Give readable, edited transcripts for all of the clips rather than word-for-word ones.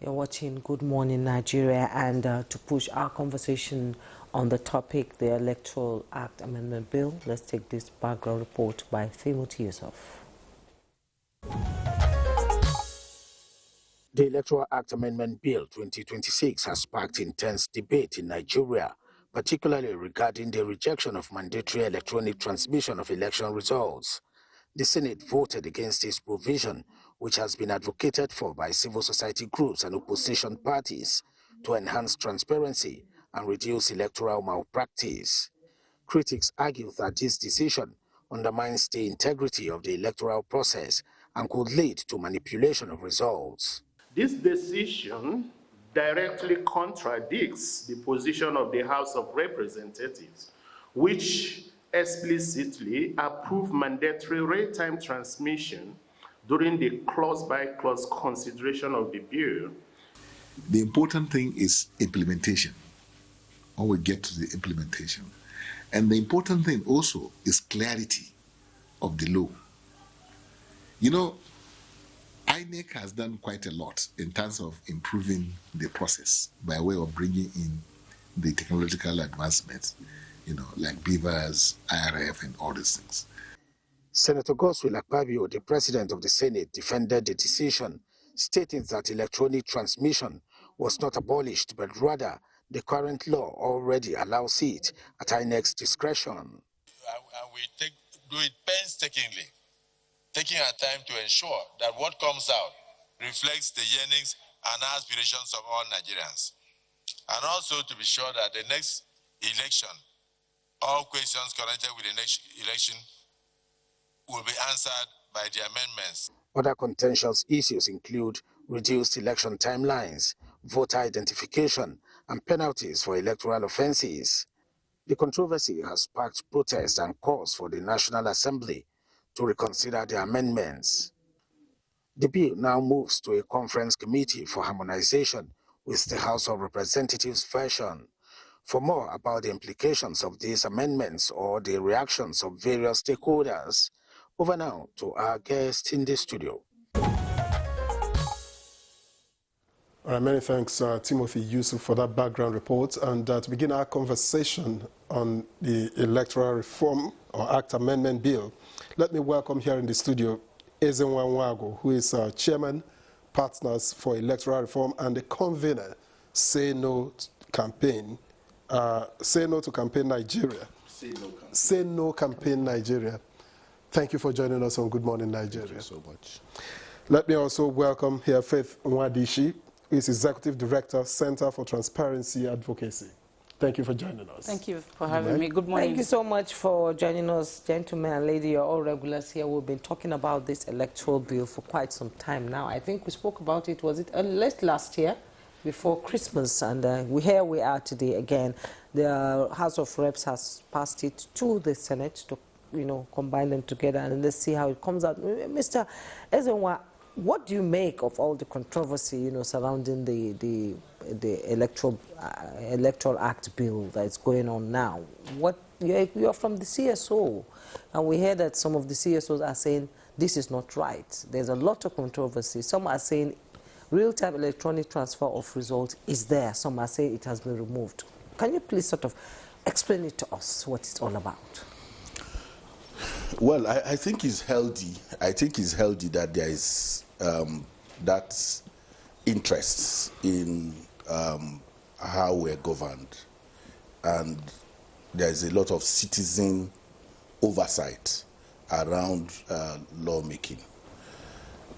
You're watching Good Morning Nigeria, and to push our conversation on the topic, the Electoral Act Amendment Bill, let's take this background report by Timothy Yusuf. The Electoral Act Amendment Bill 2026 has sparked intense debate in Nigeria, particularly regarding the rejection of mandatory electronic transmission of election results. The Senate voted against this provision, which has been advocated for by civil society groups and opposition parties to enhance transparency and reduce electoral malpractice. Critics argue that this decision undermines the integrity of the electoral process and could lead to manipulation of results. This decision directly contradicts the position of the House of Representatives, which explicitly approved mandatory real-time transmission during the clause-by-clause consideration of the bill. The important thing is implementation, when we get to the implementation. And the important thing also is clarity of the law. You know, INEC has done quite a lot in terms of improving the process by way of bringing in the technological advancements, you know, like beavers, IRF, and all these things. Senator Godswill Akpabio, the president of the Senate, defended the decision, stating that electronic transmission was not abolished, but rather the current law already allows it at INEC's discretion. And we do it painstakingly, taking our time to ensure that what comes out reflects the yearnings and aspirations of all Nigerians. And also to be sure that the next election, all questions connected with the next election will be answered by the amendments. Other contentious issues include reduced election timelines, voter identification, and penalties for electoral offenses. The controversy has sparked protests and calls for the National Assembly to reconsider the amendments. The bill now moves to a conference committee for harmonization with the House of Representatives version. For more about the implications of these amendments or the reactions of various stakeholders, over now to our guest in the studio. All right, many thanks, Timothy Yusuf, for that background report. And to begin our conversation on the Electoral Reform or Act Amendment Bill, let me welcome here in the studio Ezenwa Nwago, who is Chairman, Partners for Electoral Reform and the convener, Say No Campaign, Say No to Campaign Nigeria. Say No Campaign Nigeria. Thank you for joining us on Good Morning Nigeria. Thank you so much. Let me also welcome here Faith Nwadishi, who is Executive Director, Center for Transparency Advocacy. Thank you for joining us. Thank you for having me. Good morning. Thank you so much for joining us, gentlemen and lady. You're all regulars here. We've been talking about this electoral bill for quite some time now. I think we spoke about it, was it late last year, before Christmas, and here we are today again. The House of Reps has passed it to the Senate to, you know, combine them together, and let's see how it comes out. Mr. Ezenwa, what do you make of all the controversy, you know, surrounding the Electoral Act bill that's going on now? You're from the CSO, and we hear that some of the CSOs are saying this is not right. There's a lot of controversy. Some are saying real-time electronic transfer of results is there. Some are saying it has been removed. Can you please sort of explain it to us, what it's all about? Well, I think it's healthy. I think it's healthy that there is that interest in how we're governed, and there's a lot of citizen oversight around lawmaking.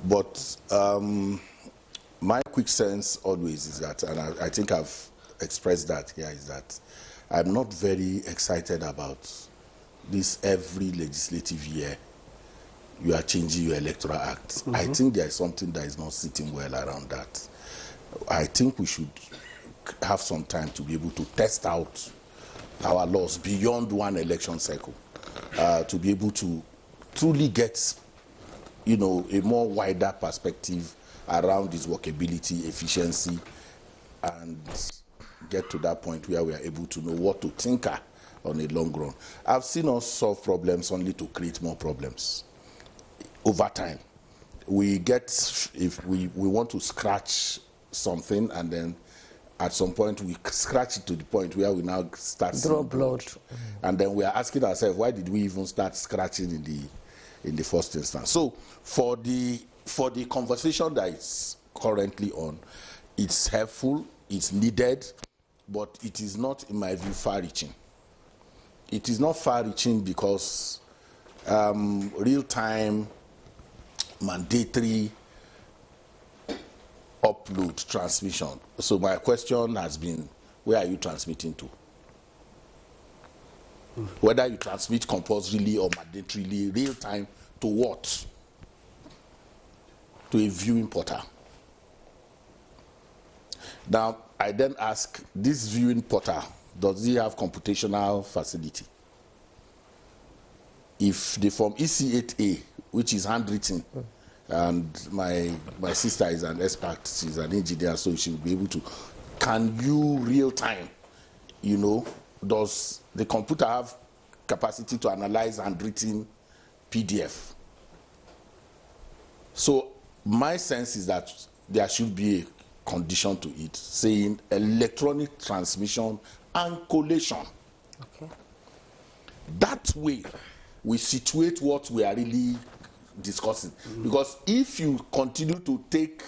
But my quick sense always is that, and I think I've expressed that here, is that I'm not very excited about this every legislative year you are changing your electoral act. Mm-hmm. I think there is something that is not sitting well around that. I think we should have some time to be able to test out our laws beyond one election cycle, to be able to truly get, you know, a more wider perspective around its workability, efficiency, and get to that point where we are able to know what to tinker on a long run. I've seen us solve problems only to create more problems over time. We get, if we want to scratch something, and then at some point we scratch it to the point where we now start Draw blood. and then we are asking ourselves, why did we even start scratching in the first instance? So for the conversation that is currently on, it's helpful, it's needed, but it is not, in my view, far-reaching. It is not far-reaching because real-time, mandatory upload transmission. So my question has been, where are you transmitting to? Whether you transmit compulsorily or mandatorily, real-time, to what? To a viewing portal. Now, I then ask, this viewing portal, does it have computational facility? If the form EC8A, which is handwritten, and my sister is an expert, she's an engineer, so she'll be able to, can you real time, you know, does the computer have capacity to analyze handwritten PDF? So my sense is that there should be a condition to it saying electronic transmission and collation. Okay. That way we situate what we are really discussing. Because if you continue to take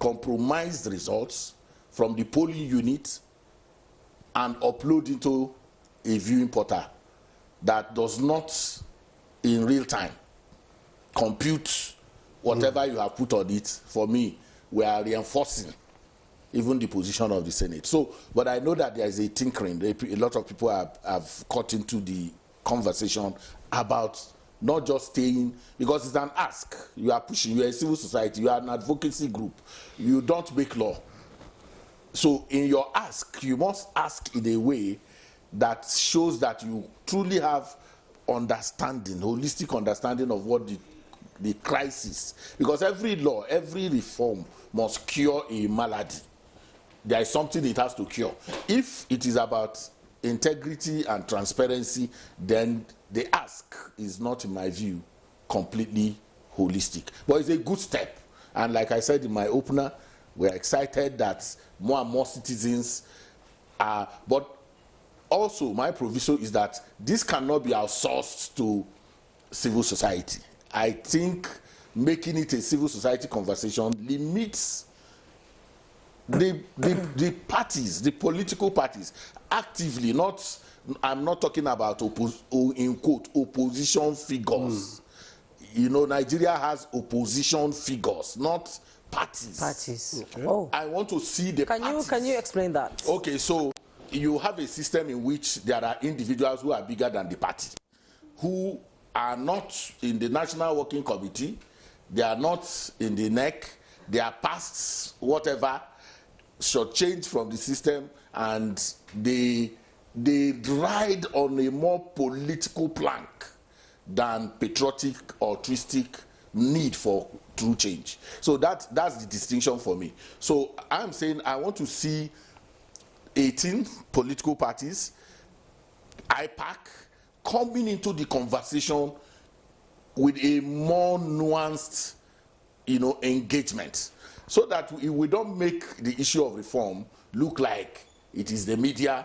compromised results from the polling unit and upload into a viewing portal that does not in real time compute whatever you have put on it, for me, we are reinforcing even the position of the Senate. So, but I know that there is a tinkering. A lot of people have caught into the conversation about not just staying, because it's an ask. You are pushing, you are a civil society, you are an advocacy group. You don't make law. So in your ask, you must ask in a way that shows that you truly have understanding, holistic understanding of what the crisis. Because every law, every reform must cure a malady. There is something it has to cure. If it is about integrity and transparency, then the ask is not, in my view, completely holistic. But it's a good step. And like I said in my opener, we're excited that more and more citizens are, but also my proviso is that this cannot be outsourced to civil society. I think making it a civil society conversation limits the parties, the political parties, actively, not, I'm not talking about, in quote, opposition figures. You know, Nigeria has opposition figures, not parties. Parties. Okay. Oh. I want to see the parties. Can you explain that? Okay, so you have a system in which there are individuals who are bigger than the party, who are not in the National Working Committee, they are not in the NEC, they are past whatever, should change from the system, and they ride on a more political plank than patriotic, altruistic need for true change. So that's the distinction for me. So I'm saying I want to see 18 political parties, IPAC, coming into the conversation with a more nuanced, engagement, so that we don't make the issue of reform look like it is the media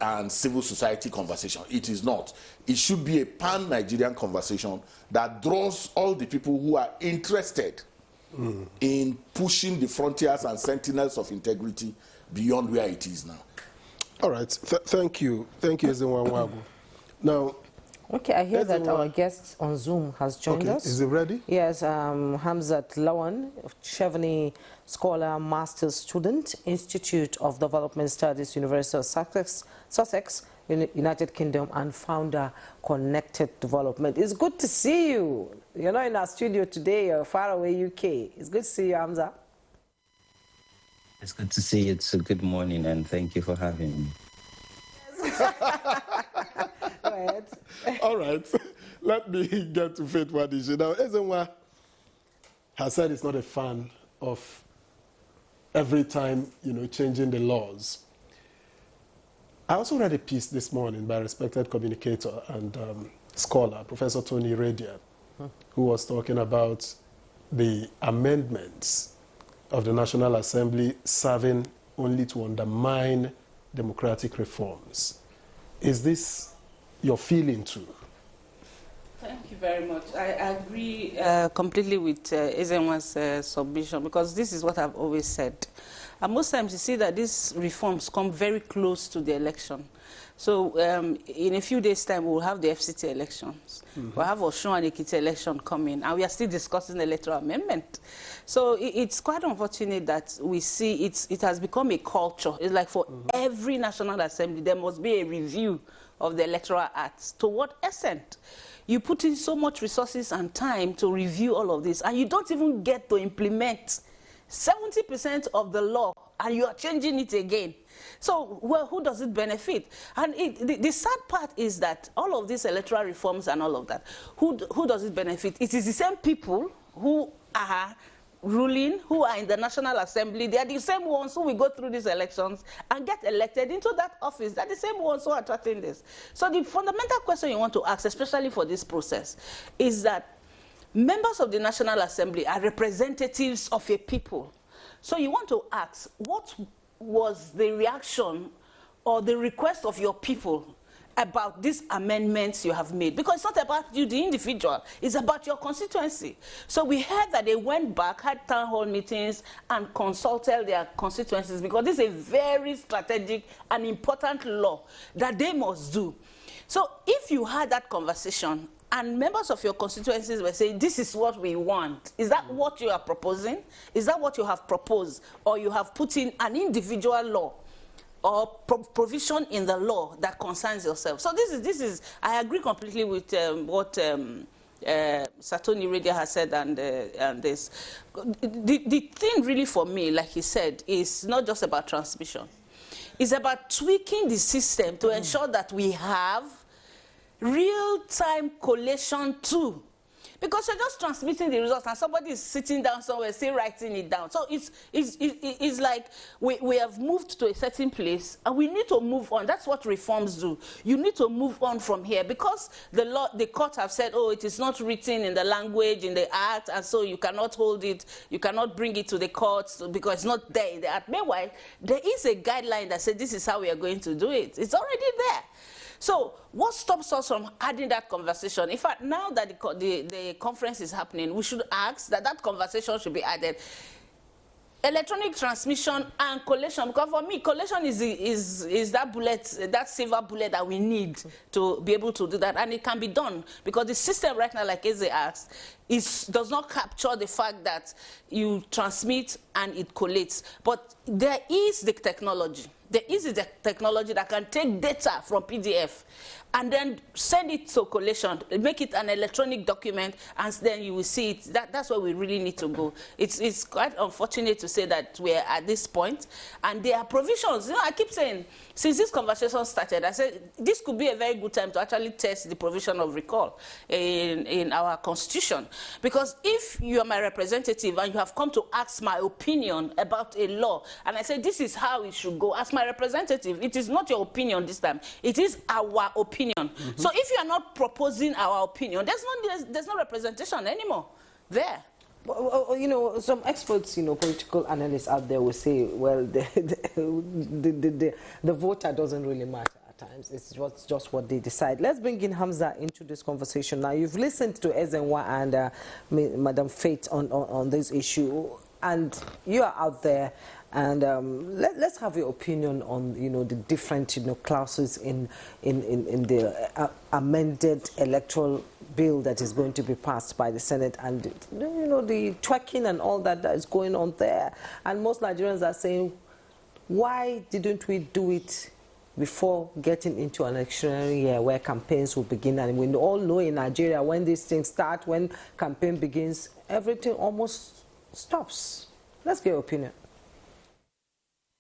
and civil society conversation. It is not. It should be a pan-Nigerian conversation that draws all the people who are interested in pushing the frontiers and sentinels of integrity beyond where it is now. All right. Thank you. Thank you, Ezenwa Nwagu. Now, okay, I hear that our guest on Zoom has joined us. Is it ready? Yes, Hamzat Lawan, Chevenix Scholar, Master's Student, Institute of Development Studies, University of Sussex, United Kingdom, and founder, Connected Development. It's good to see you. You're not in our studio today, you're far away, UK. It's good to see you, Hamza. It's good to see you. It's a good morning, and thank you for having me. Go ahead. All right. Let me get to Faith Wadiji. Now, Ezenwa has said he's not a fan of every time, changing the laws. I also read a piece this morning by a respected communicator and scholar, Professor Tony Radia, who was talking about the amendments of the National Assembly serving only to undermine democratic reforms. Is this your feeling too? Thank you very much. I agree completely with Ezenwa's submission, because this is what I've always said. And most times you see that these reforms come very close to the election. So in a few days' time, we'll have the FCT elections. We'll have Osun and Ekiti election coming, and we are still discussing the electoral amendment. So it's quite unfortunate that we see it has become a culture. It's like for every National Assembly, there must be a review of the Electoral Act. To what extent? You put in so much resources and time to review all of this, and you don't even get to implement 70% of the law, and you are changing it again. So, well, who does it benefit? And the sad part is that all of these electoral reforms and all of that, who does it benefit? It is the same people who are ruling, who are in the National Assembly. They are the same ones who will go through these elections and get elected into that office. They're the same ones who are attracting this. So the fundamental question you want to ask, especially for this process, is that members of the National Assembly are representatives of a people. So you want to ask, what was the reaction or the request of your people about these amendments you have made? Because it's not about you, the individual, it's about your constituency. So we heard that they went back, had town hall meetings, and consulted their constituencies, because this is a very strategic and important law that they must do. So if you had that conversation, and members of your constituencies were saying, this is what we want, is that what you are proposing? Is that what you have proposed? Or you have put in an individual law or provision in the law that concerns yourself? So this is I agree completely with what Satoni Radio has said and this. The thing really for me, like he said, is not just about transmission. It's about tweaking the system to ensure that we have real-time collation too. Because you're just transmitting the results and somebody is sitting down somewhere still writing it down. So it's like we have moved to a certain place and we need to move on. That's what reforms do. You need to move on from here, because the court have said, oh, it is not written in the language, in the act, and so you cannot hold it, you cannot bring it to the courts because it's not there in the act. Meanwhile, there is a guideline that says this is how we are going to do it. It's already there. So what stops us from adding that conversation? In fact, now that the conference is happening, we should ask that conversation should be added. Electronic transmission and collation, because for me, collation is that bullet, that silver bullet that we need to be able to do that, and it can be done because the system right now, like Eze asked, does not capture the fact that you transmit and it collates. But there is the technology. There is the technology that can take data from PDF and then send it to collation, make it an electronic document, and then you will see it. That's where we really need to go. It's quite unfortunate to say that we're at this point, and there are provisions. You know, I keep saying, since this conversation started, I said this could be a very good time to actually test the provision of recall in our constitution. Because if you are my representative and you have come to ask my opinion about a law, and I say this is how it should go, as my representative, it is not your opinion this time, it is our opinion. So if you are not proposing our opinion, there's no representation anymore there. Well, you know, some experts, you know, political analysts out there will say, well, the voter doesn't really matter at times. It's just what they decide. Let's bring in Hamza into this conversation. Now, you've listened to Ezenwa and Madam Faith on this issue, and you are out there. And let's have your opinion on, you know, the different, you know, clauses in the amended electoral bill that is going to be passed by the Senate, and, you know, the twerking and all that is going on there. And most Nigerians are saying, why didn't we do it before getting into an electionary year where campaigns will begin? And we all know in Nigeria, when these things start, when campaign begins, everything almost stops. Let's get your opinion.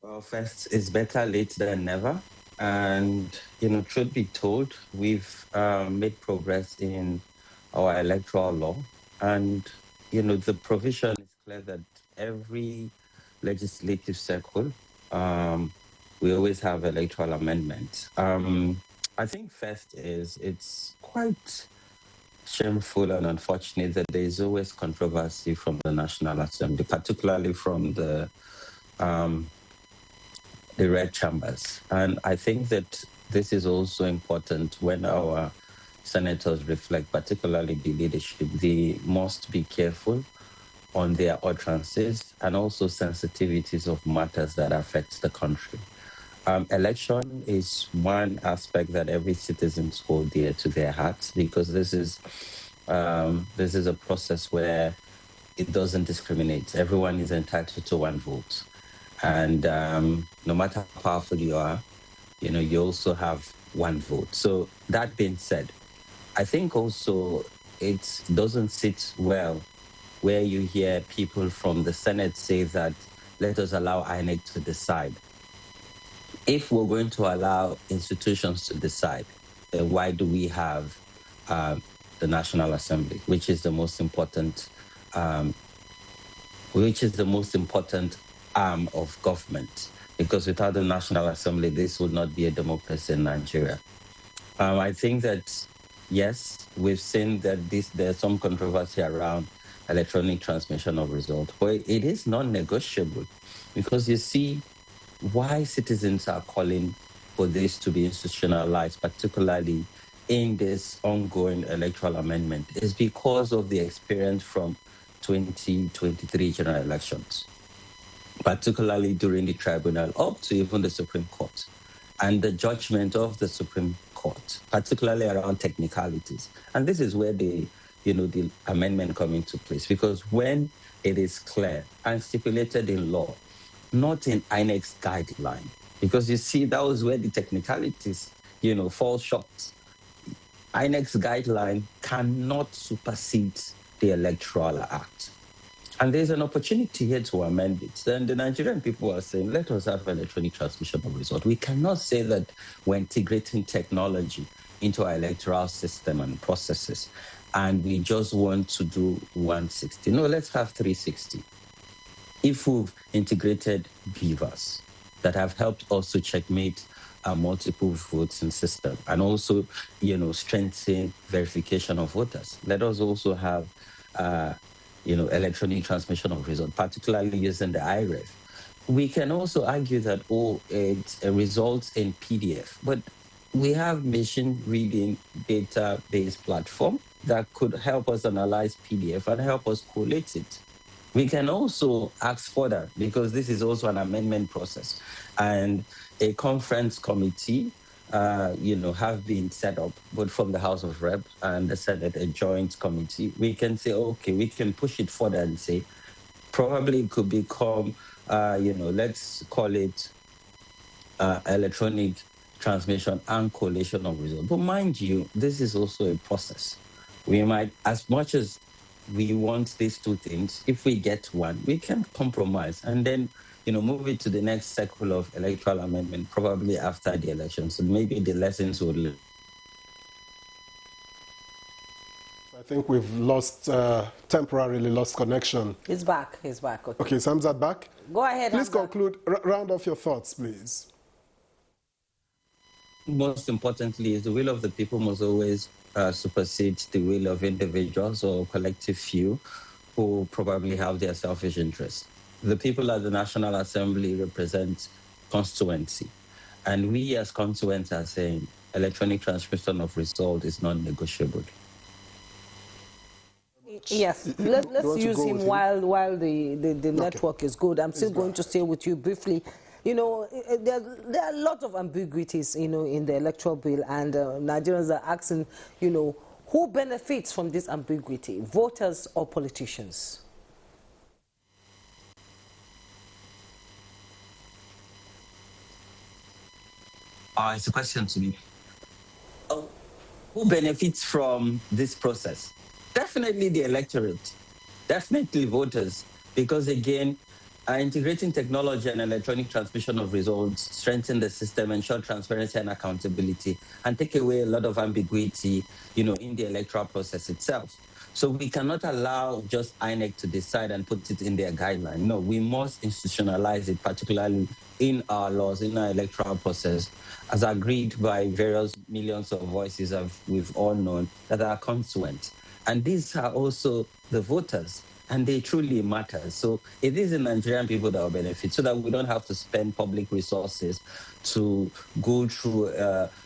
Well, first, it's better late than never. And, you know, truth be told, we've made progress in our electoral law. And, you know, the provision is clear that every legislative cycle, we always have electoral amendments. I think first is it's quite shameful and unfortunate that there is always controversy from the National Assembly, particularly from the red chambers. And I think that this is also important when our senators reflect, particularly the leadership. They must be careful on their utterances and also sensitivities of matters that affect the country. Election is one aspect that every citizen hold dear to their hearts, because this is a process where it doesn't discriminate. Everyone is entitled to one vote. And no matter how powerful you are, you also have one vote. So that being said, I think also it doesn't sit well where you hear people from the Senate say that let us allow INEC to decide. If we're going to allow institutions to decide, then why do we have the National Assembly, which is the most important arm of government? Because without the National Assembly, this would not be a democracy in Nigeria. I think that, yes, we've seen that there's some controversy around electronic transmission of results, but it is non-negotiable, because you see why citizens are calling for this to be institutionalized, particularly in this ongoing electoral amendment, is because of the experience from 2023 general elections, particularly during the tribunal up to even the Supreme Court, and the judgment of the Supreme Court, particularly around technicalities. And this is where the amendment come into place, because when it is clear and stipulated in law, not in INEC's guideline, because you see that was where the technicalities, fall short. INEC's guideline cannot supersede the Electoral Act. And there's an opportunity here to amend it. And the Nigerian people are saying, let us have electronic transmission of results. We cannot say that we're integrating technology into our electoral system and processes, and we just want to do 160. No, let's have 360. If we've integrated beavers that have helped us to checkmate our multiple voting system and also, strengthen verification of voters, let us also have, electronic transmission of results, particularly using the IREF. We can also argue that, it results in PDF, but we have machine reading database platform that could help us analyze PDF and help us collate it. We can also ask further, because this is also an amendment process, and a conference committee, have been set up, both from the House of Rep and the Senate, a joint committee. We can say, okay, we can push it further and say, probably it could become, let's call it electronic transmission and collation of results. But mind you, this is also a process. We might, as much as we want these two things, if we get one, we can compromise and then, move it to the next cycle of electoral amendment, probably after the election. So maybe the lessons will learn. I think we've temporarily lost connection. He's back. Okay, is Hamzat back? Go ahead, Please Hamzat. conclude, round off your thoughts, please. Most importantly, is the will of the people must always supersede the will of individuals or collective few who probably have their selfish interests. The people at the National Assembly represent constituency, and we as constituents are saying electronic transmission of result is non-negotiable. Yes, let's use him while the network is good. I'm still going to stay with you briefly. There are a lot of ambiguities, in the electoral bill, and Nigerians are asking, who benefits from this ambiguity, voters or politicians? It's a question to me. Who benefits from this process? Definitely the electorate, definitely voters, because again, integrating technology and electronic transmission of results strengthen the system, ensure transparency and accountability, and take away a lot of ambiguity, in the electoral process itself. So we cannot allow just INEC to decide and put it in their guideline. No, we must institutionalize it, particularly in our laws, in our electoral process, as agreed by various millions of voices we've all known that are constituent. And these are also the voters, and they truly matter. So it is the Nigerian people that will benefit, so that we don't have to spend public resources to go through,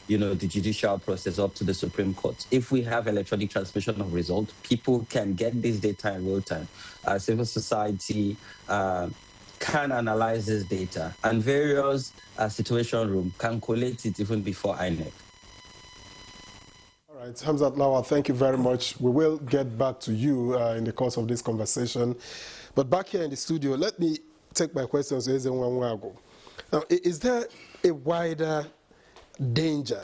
the judicial process up to the Supreme Court. If we have electronic transmission of results, people can get this data in real time. Civil society can analyze this data, and various situation rooms can collate it even before INEC. All right, Hamzat Lawal, thank you very much. We will get back to you in the course of this conversation. But back here in the studio, let me take my questions to Ezenwa. Now, is there a wider danger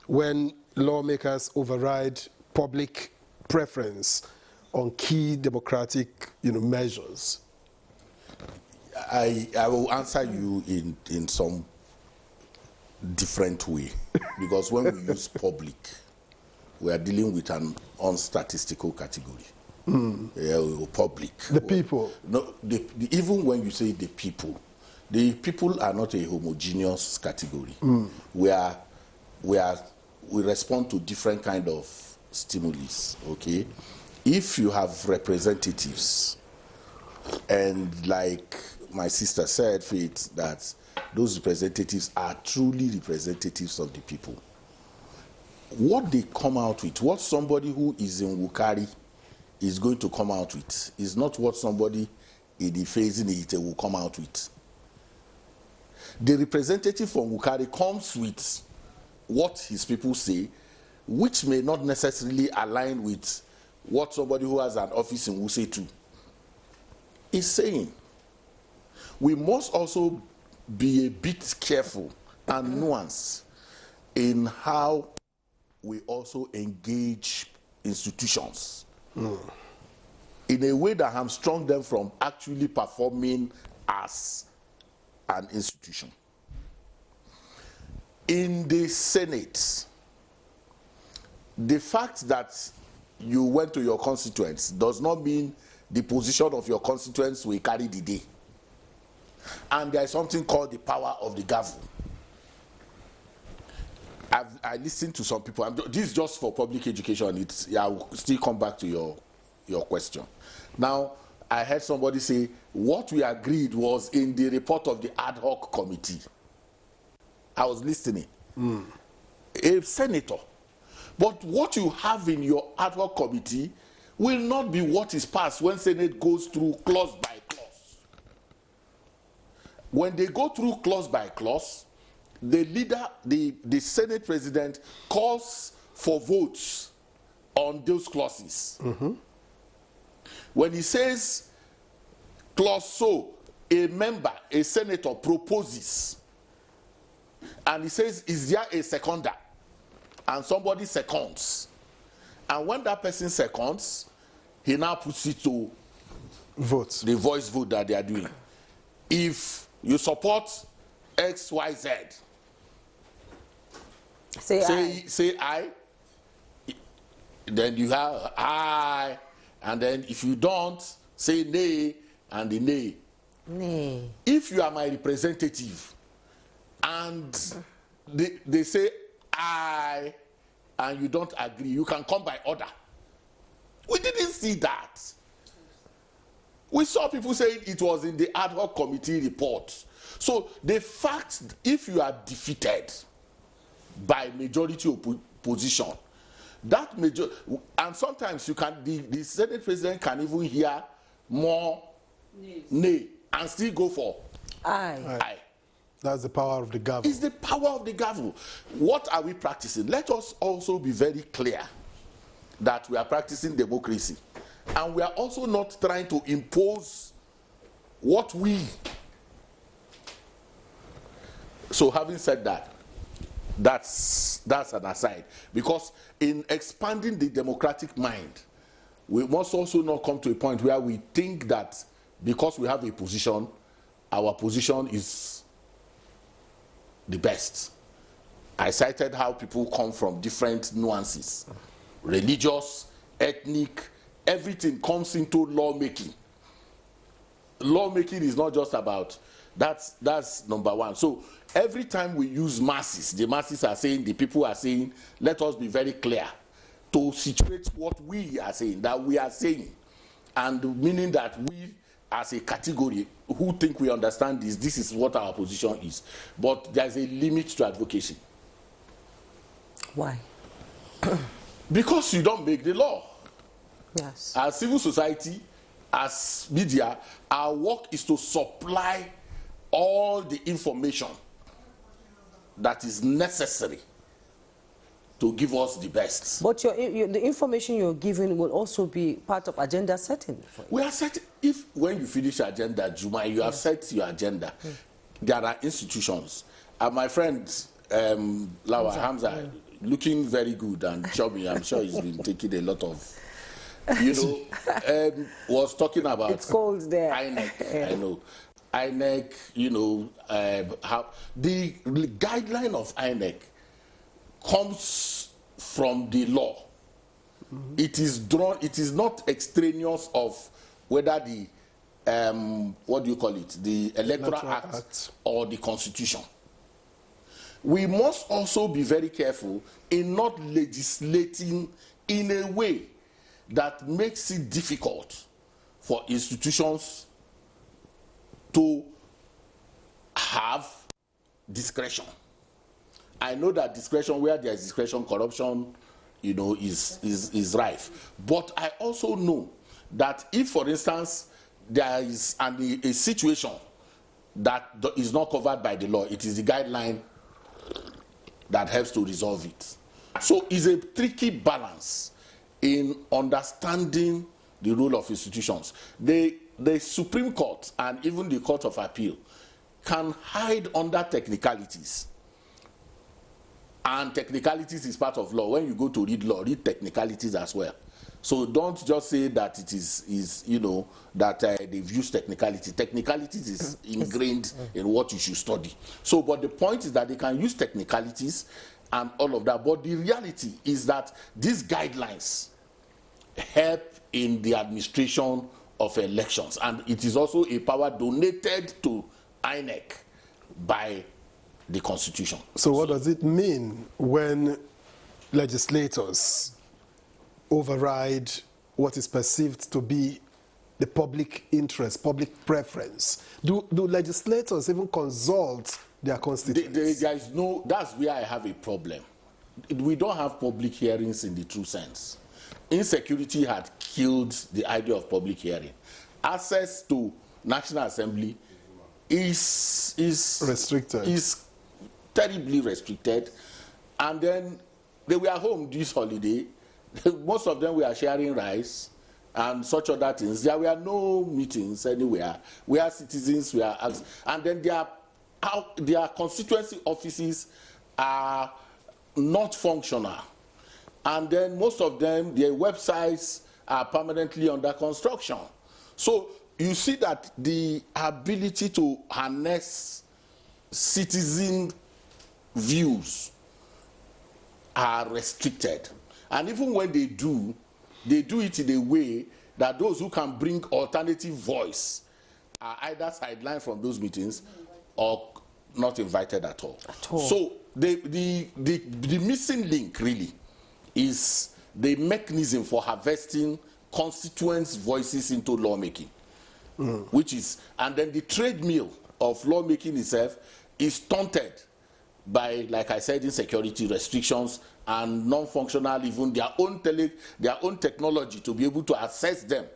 when lawmakers override public preference on key democratic measures? I will answer you in some different way, because when we use public, we are dealing with an unstatistical category. Public. The people. No, even when you say the people are not a homogeneous category. We respond to different kind of stimulus. Okay, if you have representatives, and like my sister said, Faith, that those representatives are truly representatives of the people. What they come out with, what somebody who is in Wukari is going to come out with, is not what somebody in the phasing it will come out with. The representative from Wukari comes with what his people say, which may not necessarily align with what somebody who has an office in Wuse too is saying. We must also be a bit careful and nuanced in how we also engage institutions in a way that hamstrung them from actually performing as an institution. In the Senate, the fact that you went to your constituents does not mean the position of your constituents will carry the day. And there is something called the power of the gavel. I listened to some people. This is just for public education. I will still come back to your question. Now, I heard somebody say what we agreed was in the report of the ad hoc committee. I was listening. A senator. But what you have in your ad hoc committee will not be what is passed when Senate goes through clause by clause. When they go through clause by clause, the leader, the Senate president, calls for votes on those clauses. When he says clause so, a senator proposes, and he says, is there a seconder? And somebody seconds. And when that person seconds, he now puts it to votes, the voice vote that they are doing. If you support X, Y, Z, say aye. Then you have aye, and then if you don't, say nay, and the nay. Nay. If you are my representative, and they say aye, and you don't agree, you can come by order. We didn't see that. We saw people saying it was in the ad hoc committee report. So the fact, if you are defeated by majority opposition, that major, and sometimes you can, the Senate president can even hear more nay and still go for aye. That's the power of the gavel. It's the power of the gavel. What are we practicing? Let us also be very clear that we are practicing democracy. And we are also not trying to impose what we. So having said that, that's an aside. Because in expanding the democratic mind, we must also not come to a point where we think that because we have a position, our position is the best. I cited how people come from different nuances, religious, ethnic, everything comes into lawmaking. Lawmaking is not just about, that's number one. So every time we use masses, the masses are saying, the people are saying, let us be very clear to situate what we are saying, that we are saying, and meaning that we as a category who think we understand this is what our position is. But there's a limit to advocacy. Why? Because you don't make the law. Yes. As civil society, as media, our work is to supply all the information that is necessary to give us the best. But the information you're giving will also be part of agenda setting. We are setting, if when you finish agenda, Juma, you have set your agenda. There are institutions. My friend, Lawa Hamza, looking very good and chubby, I'm sure he's been taking a lot of, was talking about it's cold there. INEC, I know. INEC, how the guideline of INEC comes from the law. It is drawn, it is not extraneous of whether the what do you call it, the Electoral Act or the Constitution. We must also be very careful in not legislating in a way that makes it difficult for institutions to have discretion. I know that discretion, where there is discretion, corruption, is rife. But I also know that if, for instance, there is a situation that is not covered by the law, it is the guideline that helps to resolve it. So it's a tricky balance in understanding the role of institutions. The Supreme Court and even the Court of Appeal can hide under technicalities. And technicalities is part of law. When you go to read law, read technicalities as well. So don't just say that it is that they've used technicality. Technicalities is ingrained in what you should study. So, but the point is that they can use technicalities and all of that. But the reality is that these guidelines help in the administration of elections. And it is also a power donated to INEC by the Constitution. So what does it mean when legislators override what is perceived to be the public interest, public preference? Do legislators even consult their constituents? There is no, that's where I have a problem. We don't have public hearings in the true sense. Insecurity had killed the idea of public hearing. Access to National Assembly is restricted. Is terribly restricted. And then they were home this holiday. Most of them were sharing rice and such other things. There were no meetings anywhere where citizens were asked. And then their constituency offices are not functional. And then most of them, their websites are permanently under construction. So you see that the ability to harness citizen views are restricted. And even when they do it in a way that those who can bring alternative voice are either sidelined from those meetings or not invited at all. So the missing link really is the mechanism for harvesting constituents' voices into lawmaking, which is, and then the treadmill of lawmaking itself is stunted by, like I said, insecurity, restrictions, and non-functional, even their own technology to be able to access them.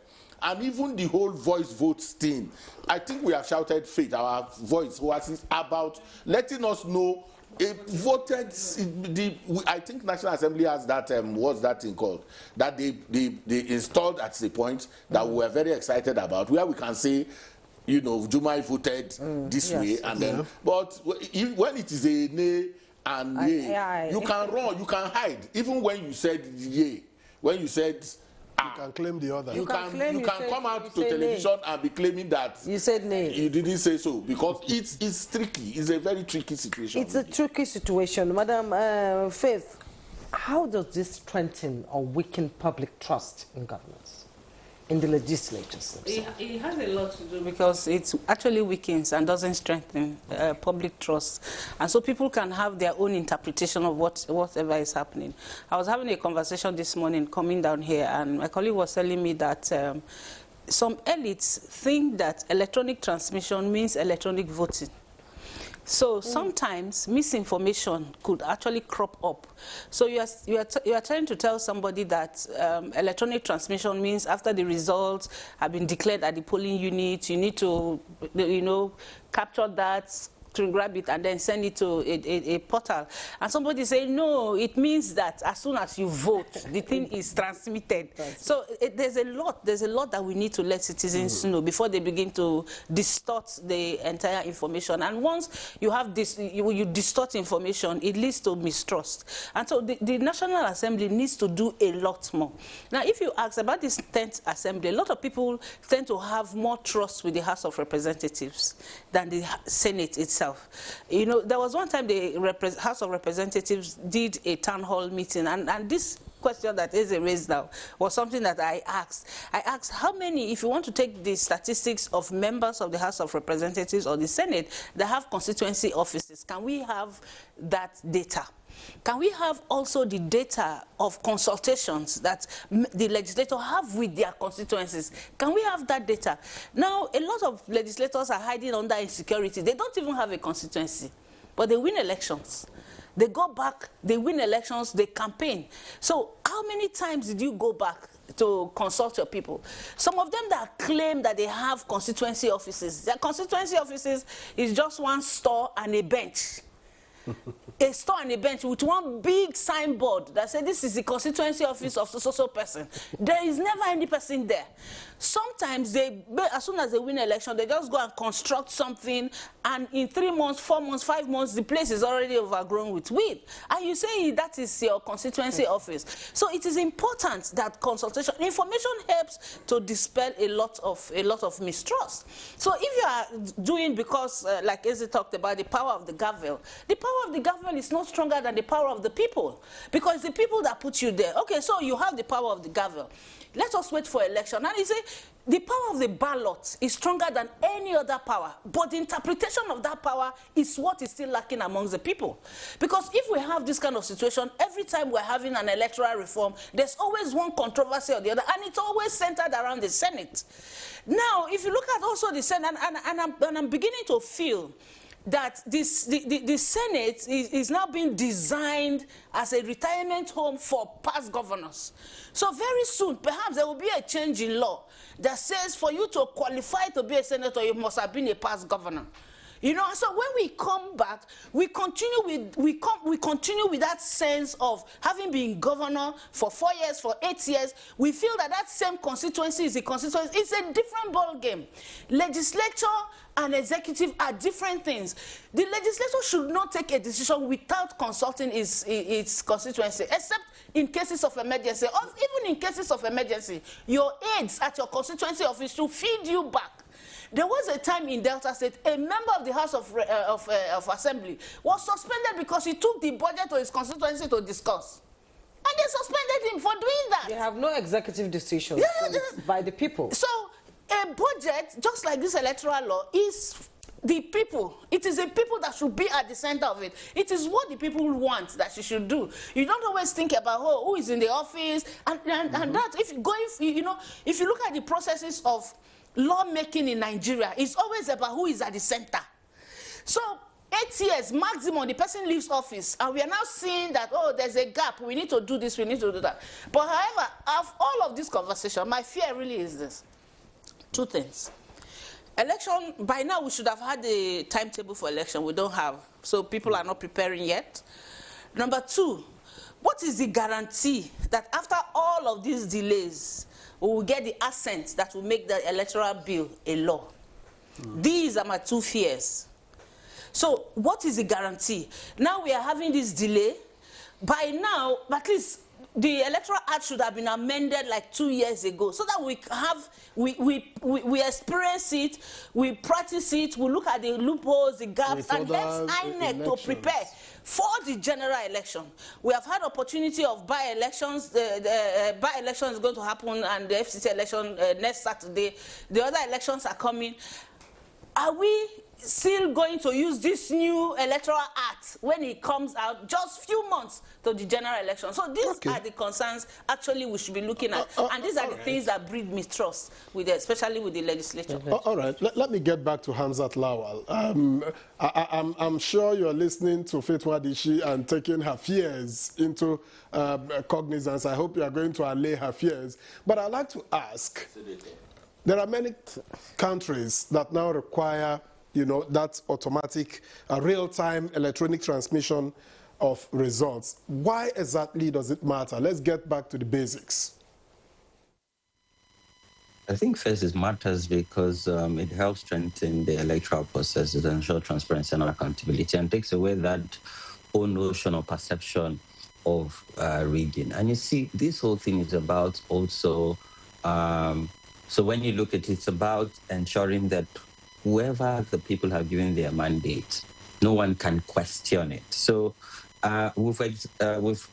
And even the whole voice votes thing. I think we have shouted faith, our voice was about letting us know voted. I think National Assembly has that, what's that thing called? That they installed at the point that we were very excited about, where we can say, Juma voted this way, and then, but when it is a nay and yay, you can run, you can hide. Even when you said yay, when you said you can claim the other. You can come out to television and be claiming that you said nay. You didn't say so, because it's tricky. It's a very tricky situation. It's a tricky situation, Madam Faith. How does this strengthen or weaken public trust in governance? in the legislatures themselves? It has a lot to do because it actually weakens and doesn't strengthen public trust. And so people can have their own interpretation of whatever is happening. I was having a conversation this morning coming down here, and my colleague was telling me that some elites think that electronic transmission means electronic voting. So sometimes misinformation could actually crop up. So you are trying to tell somebody that electronic transmission means after the results have been declared at the polling unit, you need to, capture that, to grab it and then send it to a portal. And somebody say, no, it means that as soon as you vote, the thing is transmitted. So there's a lot that we need to let citizens know before they begin to distort the entire information. And once you have this, you distort information, it leads to mistrust. And so the National Assembly needs to do a lot more. Now, if you ask about this 10th Assembly, a lot of people tend to have more trust with the House of Representatives than the Senate itself. There was one time the House of Representatives did a town hall meeting, and this question that Eze raised now was something that I asked. I asked how many, if you want to take the statistics of members of the House of Representatives or the Senate that have constituency offices, can we have that data? Can we have also the data of consultations that the legislators have with their constituencies? Can we have that data? Now, a lot of legislators are hiding under insecurity. They don't even have a constituency, but they win elections. They go back, they win elections, they campaign. So how many times did you go back to consult your people? Some of them that claim that they have constituency offices, their constituency offices is just one store and a bench. A store and a bench with one big signboard that says this is the constituency office of so person. There is never any person there. Sometimes as soon as they win election, they just go and construct something, and in 3 months, 4 months, 5 months, the place is already overgrown with weed. And you say that is your constituency office. So it is important that consultation, information helps to dispel a lot of mistrust. So if you are doing, because like Eze talked about, the power of the gavel is not stronger than the power of the people, because the people that put you there. Okay, so you have the power of the gavel. Let us wait for election. And he say the power of the ballot is stronger than any other power, but the interpretation of that power is what is still lacking amongst the people. Because if we have this kind of situation, every time we're having an electoral reform, there's always one controversy or the other, and it's always centered around the Senate. Now, if you look at also the Senate, and I'm beginning to feel that the Senate is now being designed as a retirement home for past governors. So very soon, perhaps there will be a change in law that says for you to qualify to be a senator, you must have been a past governor. So when we come back, we continue with that sense of having been governor for 4 years, for 8 years. We feel that same constituency is a constituency. It's a different ball game. Legislature and executive are different things. The legislature should not take a decision without consulting its constituency, except in cases of emergency. Or even in cases of emergency, your aides at your constituency office should feed you back. There was a time in Delta State, a member of the House of Assembly was suspended because he took the budget to his constituency to discuss. And they suspended him for doing that. They have no executive decisions by the people. So a budget, just like this electoral law, is the people. It is the people that should be at the center of it. It is what the people want that you should do. You don't always think about who is in the office and that. If you look at the processes of lawmaking in Nigeria, it's always about who is at the center. So 8 years maximum, the person leaves office, and we are now seeing that, there's a gap, we need to do this, we need to do that. But however, of all of this conversation, my fear really is this. 2 things. Election, by now we should have had a timetable for election. We don't have. So people are not preparing yet. Number 2, what is the guarantee that after all of these delays, we will get the assent that will make the electoral bill a law? These are my 2 fears. So what is the guarantee? Now we are having this delay. By now, at least the Electoral Act should have been amended like 2 years ago, so that we have, we experience it, we practice it, we look at the loopholes, the gaps, and help INEC to prepare for the general election. We have had opportunity of by-elections. The by-election is going to happen, and the FCC election next Saturday. The other elections are coming. Are we still going to use this new Electoral Act when it comes out just few months to the general election? So these are the concerns actually we should be looking at, and these are the things that breed mistrust, with especially with the legislature. All right, let me get back to Hamzat Lawal. I'm sure you're listening to Fetwa Dishi and taking her fears into cognizance. I hope you are going to allay her fears. But I'd like to ask, there are many countries that now require, you know, that automatic, real-time electronic transmission of results. Why exactly does it matter? Let's get back to the basics. I think first it matters because it helps strengthen the electoral processes and ensure transparency and accountability, and takes away that whole notion or perception of rigging. And you see, this whole thing is about also, so when you look at it, it's about ensuring that whoever the people have given their mandate, no one can question it. So we've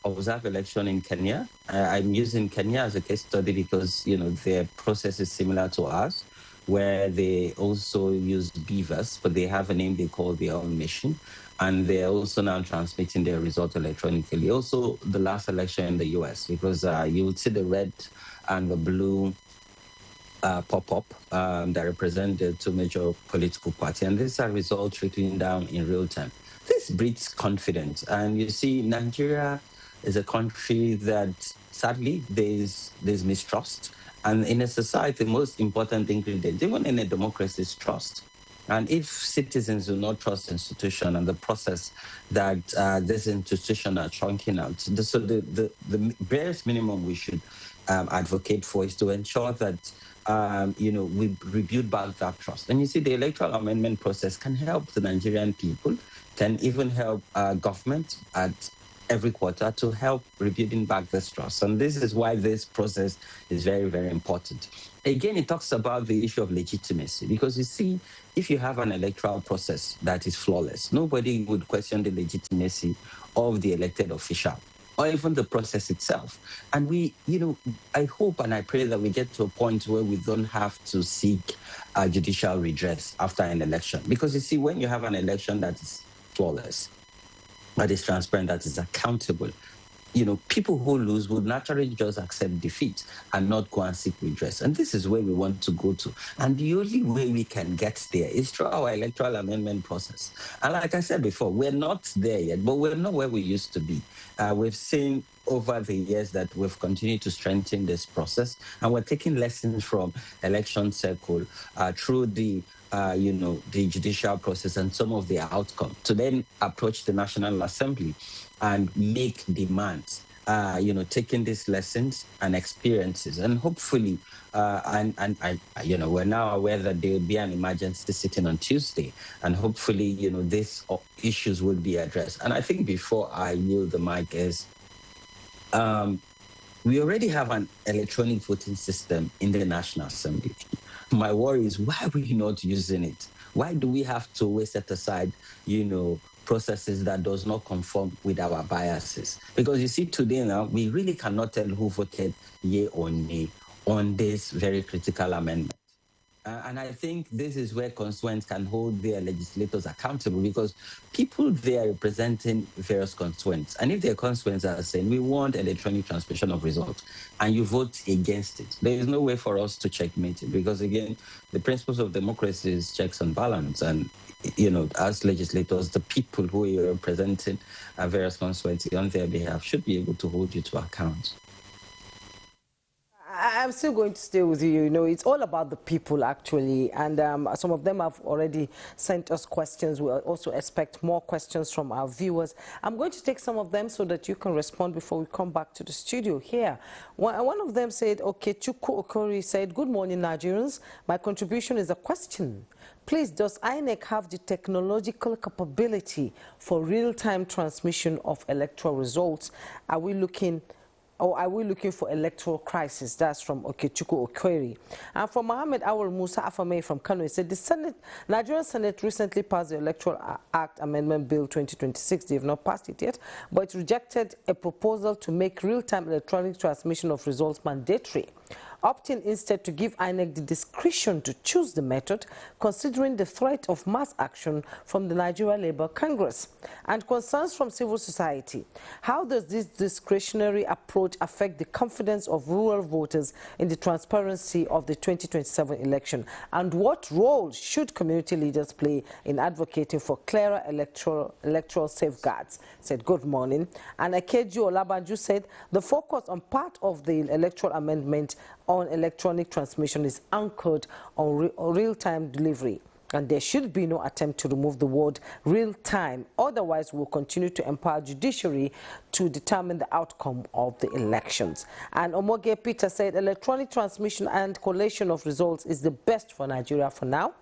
observed election in Kenya. I'm using Kenya as a case study because, you know, their process is similar to ours, where they also use beavers, but they have a name they call their own machine. And they're also now transmitting their result electronically. Also, the last election in the US, because you would see the red and the blue pop-up that represent the two major political parties, and these are results trickling down in real time. This breeds confidence, and you see, Nigeria is a country that sadly there's mistrust, and in a society, the most important ingredient, even in a democracy, is trust. And if citizens do not trust institution and the process that this institution are chunking out, so the barest minimum we should advocate for is to ensure that you know, we rebuild back that trust. And you see, the electoral amendment process can help the Nigerian people, can even help government at every quarter to help rebuilding back this trust. And this is why this process is very, very important. Again, it talks about the issue of legitimacy, because you see, if you have an electoral process that is flawless, nobody would question the legitimacy of the elected official, or even the process itself. And we, you know, I hope and I pray that we get to a point where we don't have to seek judicial redress after an election. Because you see, when you have an election that is flawless, that is transparent, that is accountable, you know, people who lose would naturally just accept defeat and not go and seek redress. And this is where we want to go to. And the only way we can get there is through our electoral amendment process. And like I said before, we're not there yet, but we're not where we used to be. We've seen over the years that we've continued to strengthen this process, and we're taking lessons from election circle through the you know, the judicial process and some of the outcome to then approach the National Assembly and make demands, you know, taking these lessons and experiences. And hopefully, you know, we're now aware that there will be an emergency sitting on Tuesday, and hopefully, you know, these issues will be addressed. And I think before I yield the mic is, we already have an electronic voting system in the National Assembly. My worry is, why are we not using it? Why do we have to always set aside, you know, processes that does not conform with our biases? Because you see, today now, we really cannot tell who voted yea or nay on this very critical amendment. And I think this is where constituents can hold their legislators accountable, because people there are representing various constituents. And if their constituents are saying, we want electronic transmission of results, and you vote against it, there is no way for us to checkmate it, because again, the principles of democracy is checks and balance. And, you know, as legislators, the people who are representing various constituents on their behalf should be able to hold you to account. I'm still going to stay with you. You know, it's all about the people, actually. And some of them have already sent us questions. We also expect more questions from our viewers. I'm going to take some of them so that you can respond before we come back to the studio here. One of them said, okay, Chukwu Okori said, good morning, Nigerians. My contribution is a question. Please, does INEC have the technological capability for real-time transmission of electoral results? Are we looking Or are we looking for electoral crisis? That's from Okechukwu Okweri. And from Mohammed Awal Musa Afame from Kano, he said the Nigerian Senate recently passed the Electoral Act Amendment Bill 2026. They have not passed it yet, but it rejected a proposal to make real-time electronic transmission of results mandatory, opting instead to give INEC the discretion to choose the method, considering the threat of mass action from the Nigeria Labour Congress and concerns from civil society. How does this discretionary approach affect the confidence of rural voters in the transparency of the 2027 election? And what role should community leaders play in advocating for clearer electoral safeguards? Said good morning. And Akeju Olabanju said the focus on part of the electoral amendment on electronic transmission is anchored on real-time delivery, and there should be no attempt to remove the word real-time. Otherwise, we'll continue to empower judiciary to determine the outcome of the elections. And Omoge Peter said electronic transmission and collation of results is the best for Nigeria for now,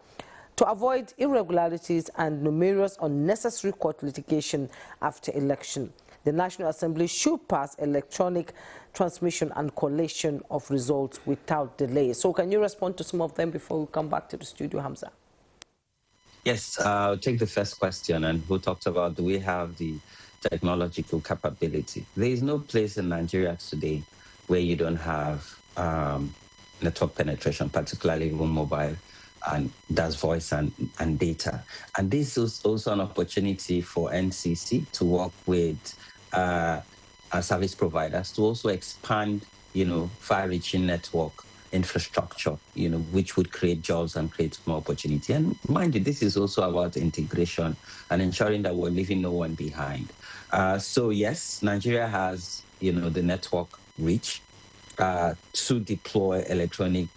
to avoid irregularities and numerous unnecessary court litigation after election. The National Assembly should pass electronic transmission and collation of results without delay. So can you respond to some of them before we come back to the studio, Hamza? Yes, I'll take the first question, and who talked about do we have the technological capability? There is no place in Nigeria today where you don't have network penetration, particularly even mobile, and that's voice and data. And this is also an opportunity for NCC to work with our service providers to also expand, far-reaching network infrastructure, which would create jobs and create more opportunity. And mind you, this is also about integration and ensuring that we're leaving no one behind. So yes, Nigeria has, the network reach to deploy electronic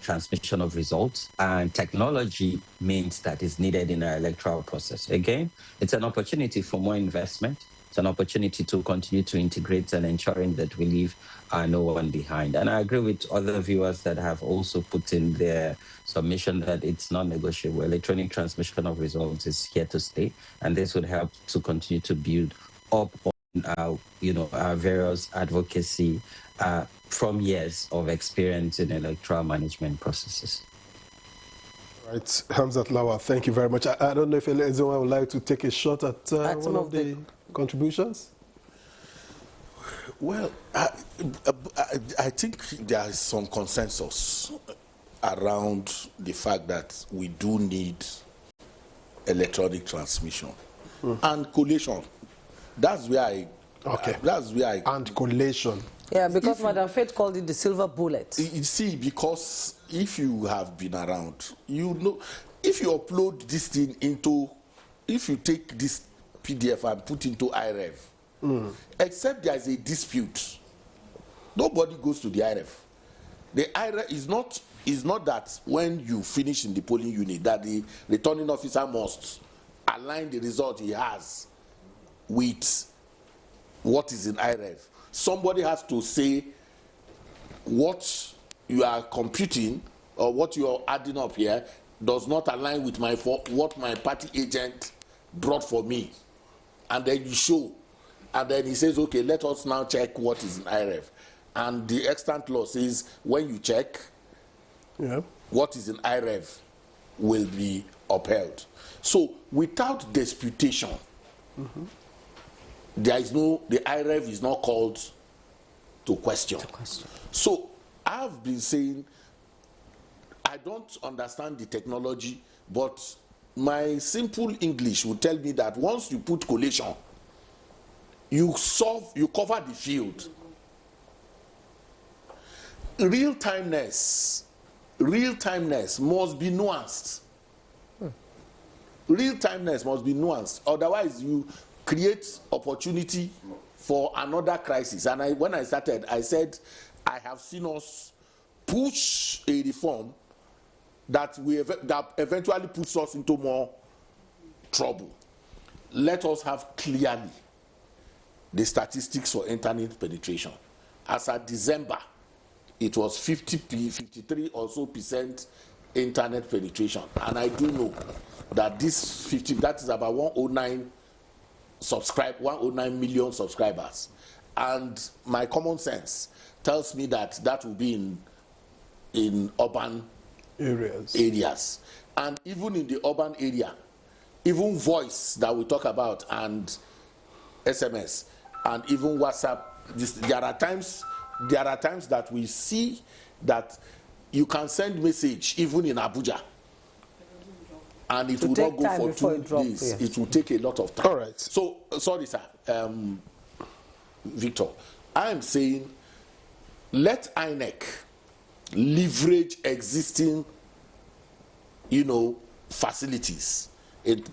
transmission of results, and technology means that is needed in our electoral process. Again, it's an opportunity for more investment. It's an opportunity to continue to integrate and ensuring that we leave no one behind. And I agree with other viewers that have also put in their submission that it's non-negotiable. Electronic transmission of results is here to stay, and this would help to continue to build up on our various advocacy from years of experience in electoral management processes. Right, Hamzat Lawa, thank you very much. I don't know if anyone would like to take a shot at one of the contributions. Well, I think there is some consensus around the fact that we do need electronic transmission and collation. That's where I. Okay. That's where I. And collation. Yeah, because Madam Faith called it the silver bullet. You see, because if you have been around, you know, if you upload this thing into, if you take this PDF and put into IREV, except there is a dispute, nobody goes to the IREV. The IREV is not that when you finish in the polling unit that the returning officer must align the result he has with what is in IREV. Somebody has to say what you are computing or what you are adding up here does not align with what my party agent brought for me. And then you show. And then he says, okay, let us now check what is in IREV. And the extant law says when you check, what is in IREV will be upheld. So without disputation, there is no, the IREV is not called to question. So I've been saying, I don't understand the technology, but my simple English would tell me that once you put collation, you cover the field. Real-timeness must be nuanced. Real-timeness must be nuanced. Otherwise, you create opportunity for another crisis. And when I started, I said, I have seen us push a reform that eventually puts us into more trouble. Let us have clearly the statistics for internet penetration. As at December, it was 53 or so % internet penetration. And I do know that this 50, that is about 109 million subscribers. And my common sense tells me that that will be in urban areas. And even in the urban area, even voice that we talk about and SMS and even WhatsApp, there are times that we see that you can send message even in Abuja, and it will not go for 2 days. Yes. It will take a lot of time. All right. So, sorry, sir, Victor, I am saying let INEC leverage existing, facilities,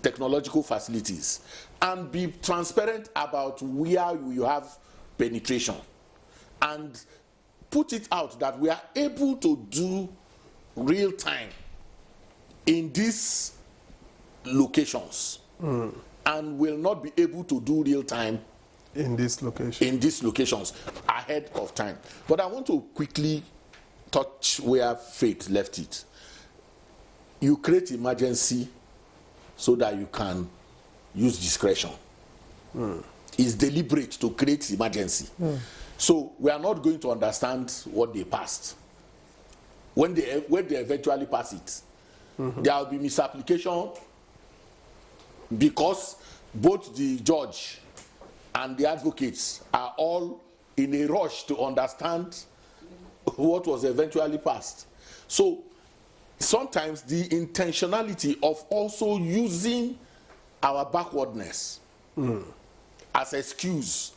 technological facilities, and be transparent about where you have penetration, and put it out that we are able to do real time in these locations, and will not be able to do real time in these locations ahead of time. But I want to quickly touch where Faith left it. You create emergency so that you can use discretion. It's deliberate to create emergency. So we are not going to understand what they passed. When they eventually pass it, there will be misapplication, because both the judge and the advocates are all in a rush to understand what was eventually passed. So sometimes the intentionality of also using our backwardness as excuse,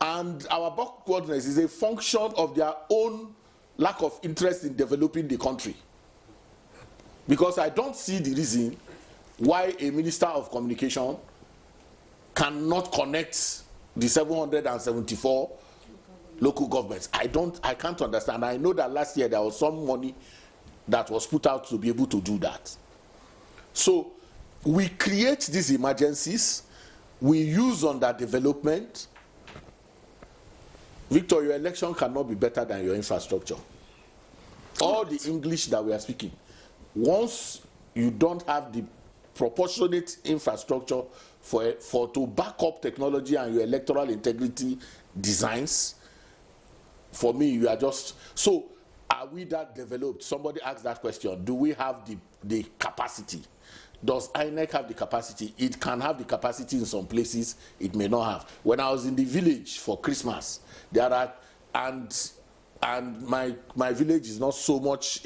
and our backwardness is a function of their own lack of interest in developing the country. Because I don't see the reason why a minister of communication cannot connect the 774 local governments. I can't understand. I know that last year there was some money that was put out to be able to do that. So we create these emergencies, we use under development. Victor, your election cannot be better than your infrastructure. All the English that we are speaking, once you don't have the proportionate infrastructure for to back up technology and your electoral integrity designs, for me, you are just... So, are we that developed? Somebody asked that question. Do we have the capacity? Does INEC have the capacity? It can have the capacity in some places, it may not have. When I was in the village for Christmas, there are... And my village is not so much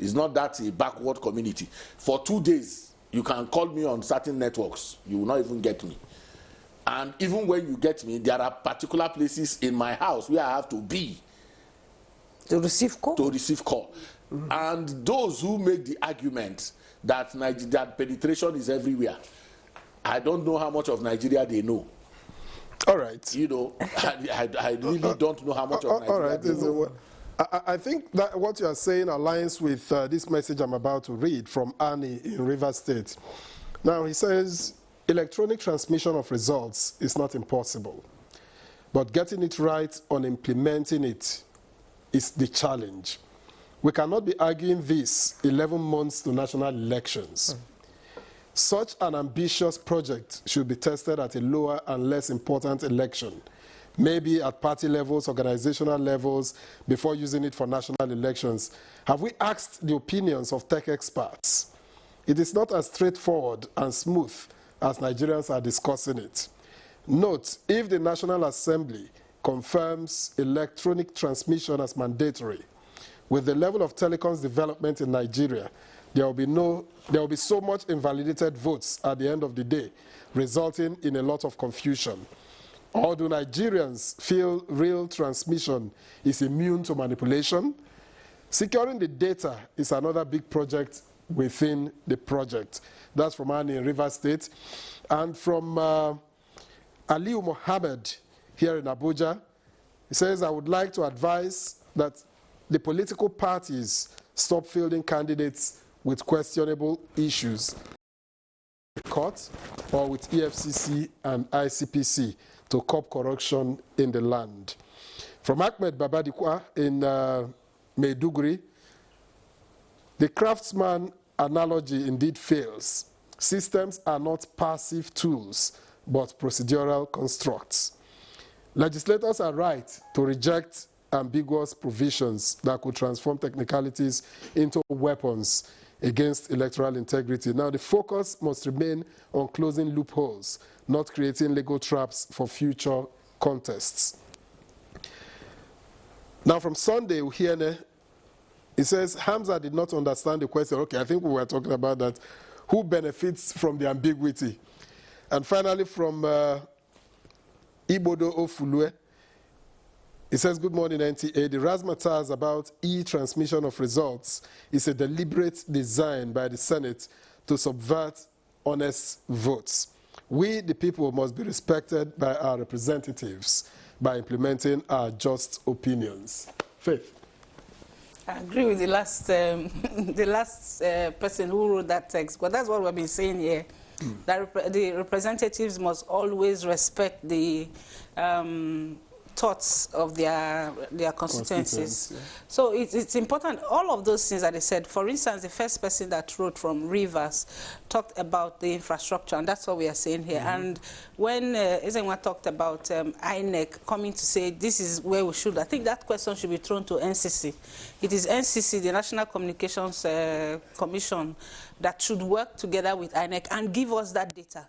it's not that a backward community. For 2 days, you can call me on certain networks. You will not even get me. And even when you get me, there are particular places in my house where I have to be to receive call. And those who make the argument that penetration is everywhere, I don't know how much of Nigeria they know. All right. I really don't know how much of Nigeria. All right. They know. I think that what you are saying aligns with this message I'm about to read from Annie in Rivers State. Now, he says, electronic transmission of results is not impossible, but getting it right on implementing it is the challenge. We cannot be arguing this 11 months to national elections. Such an ambitious project should be tested at a lower and less important election, maybe at party levels, organizational levels, before using it for national elections. Have we asked the opinions of tech experts? It is not as straightforward and smooth as Nigerians are discussing it. Note, if the National Assembly confirms electronic transmission as mandatory, with the level of telecoms development in Nigeria, there will be so much invalidated votes at the end of the day, resulting in a lot of confusion. Or do Nigerians feel real transmission is immune to manipulation? Securing the data is another big project within the project. That's from Annie in Rivers State. And from Aliu Mohammed here in Abuja, he says, I would like to advise that the political parties stop fielding candidates with questionable issues, court or with EFCC and ICPC to curb corruption in the land. From Ahmed Babadikwa in Maiduguri, the craftsman analogy indeed fails. Systems are not passive tools, but procedural constructs. Legislators are right to reject ambiguous provisions that could transform technicalities into weapons against electoral integrity. Now, the focus must remain on closing loopholes, not creating legal traps for future contests. Now, from Sunday, it says, Hamza did not understand the question. Okay, I think we were talking about that. Who benefits from the ambiguity? And finally, from Ibodo Ofulue, it says, good morning, NTA. The razzmatazz about e-transmission of results is a deliberate design by the Senate to subvert honest votes. We, the people, must be respected by our representatives by implementing our just opinions. Faith. I agree with the last, person who wrote that text, but that's what we've been saying here. That the representatives must always respect the thoughts of their constituencies. Yeah. So it's important, all of those things that they said. For instance, the first person that wrote from Rivers talked about the infrastructure, and that's what we are saying here. And when Ezenwa talked about INEC coming to say this is where we should, I think that question should be thrown to NCC. It is NCC, the National Communications Commission, that should work together with INEC and give us that data.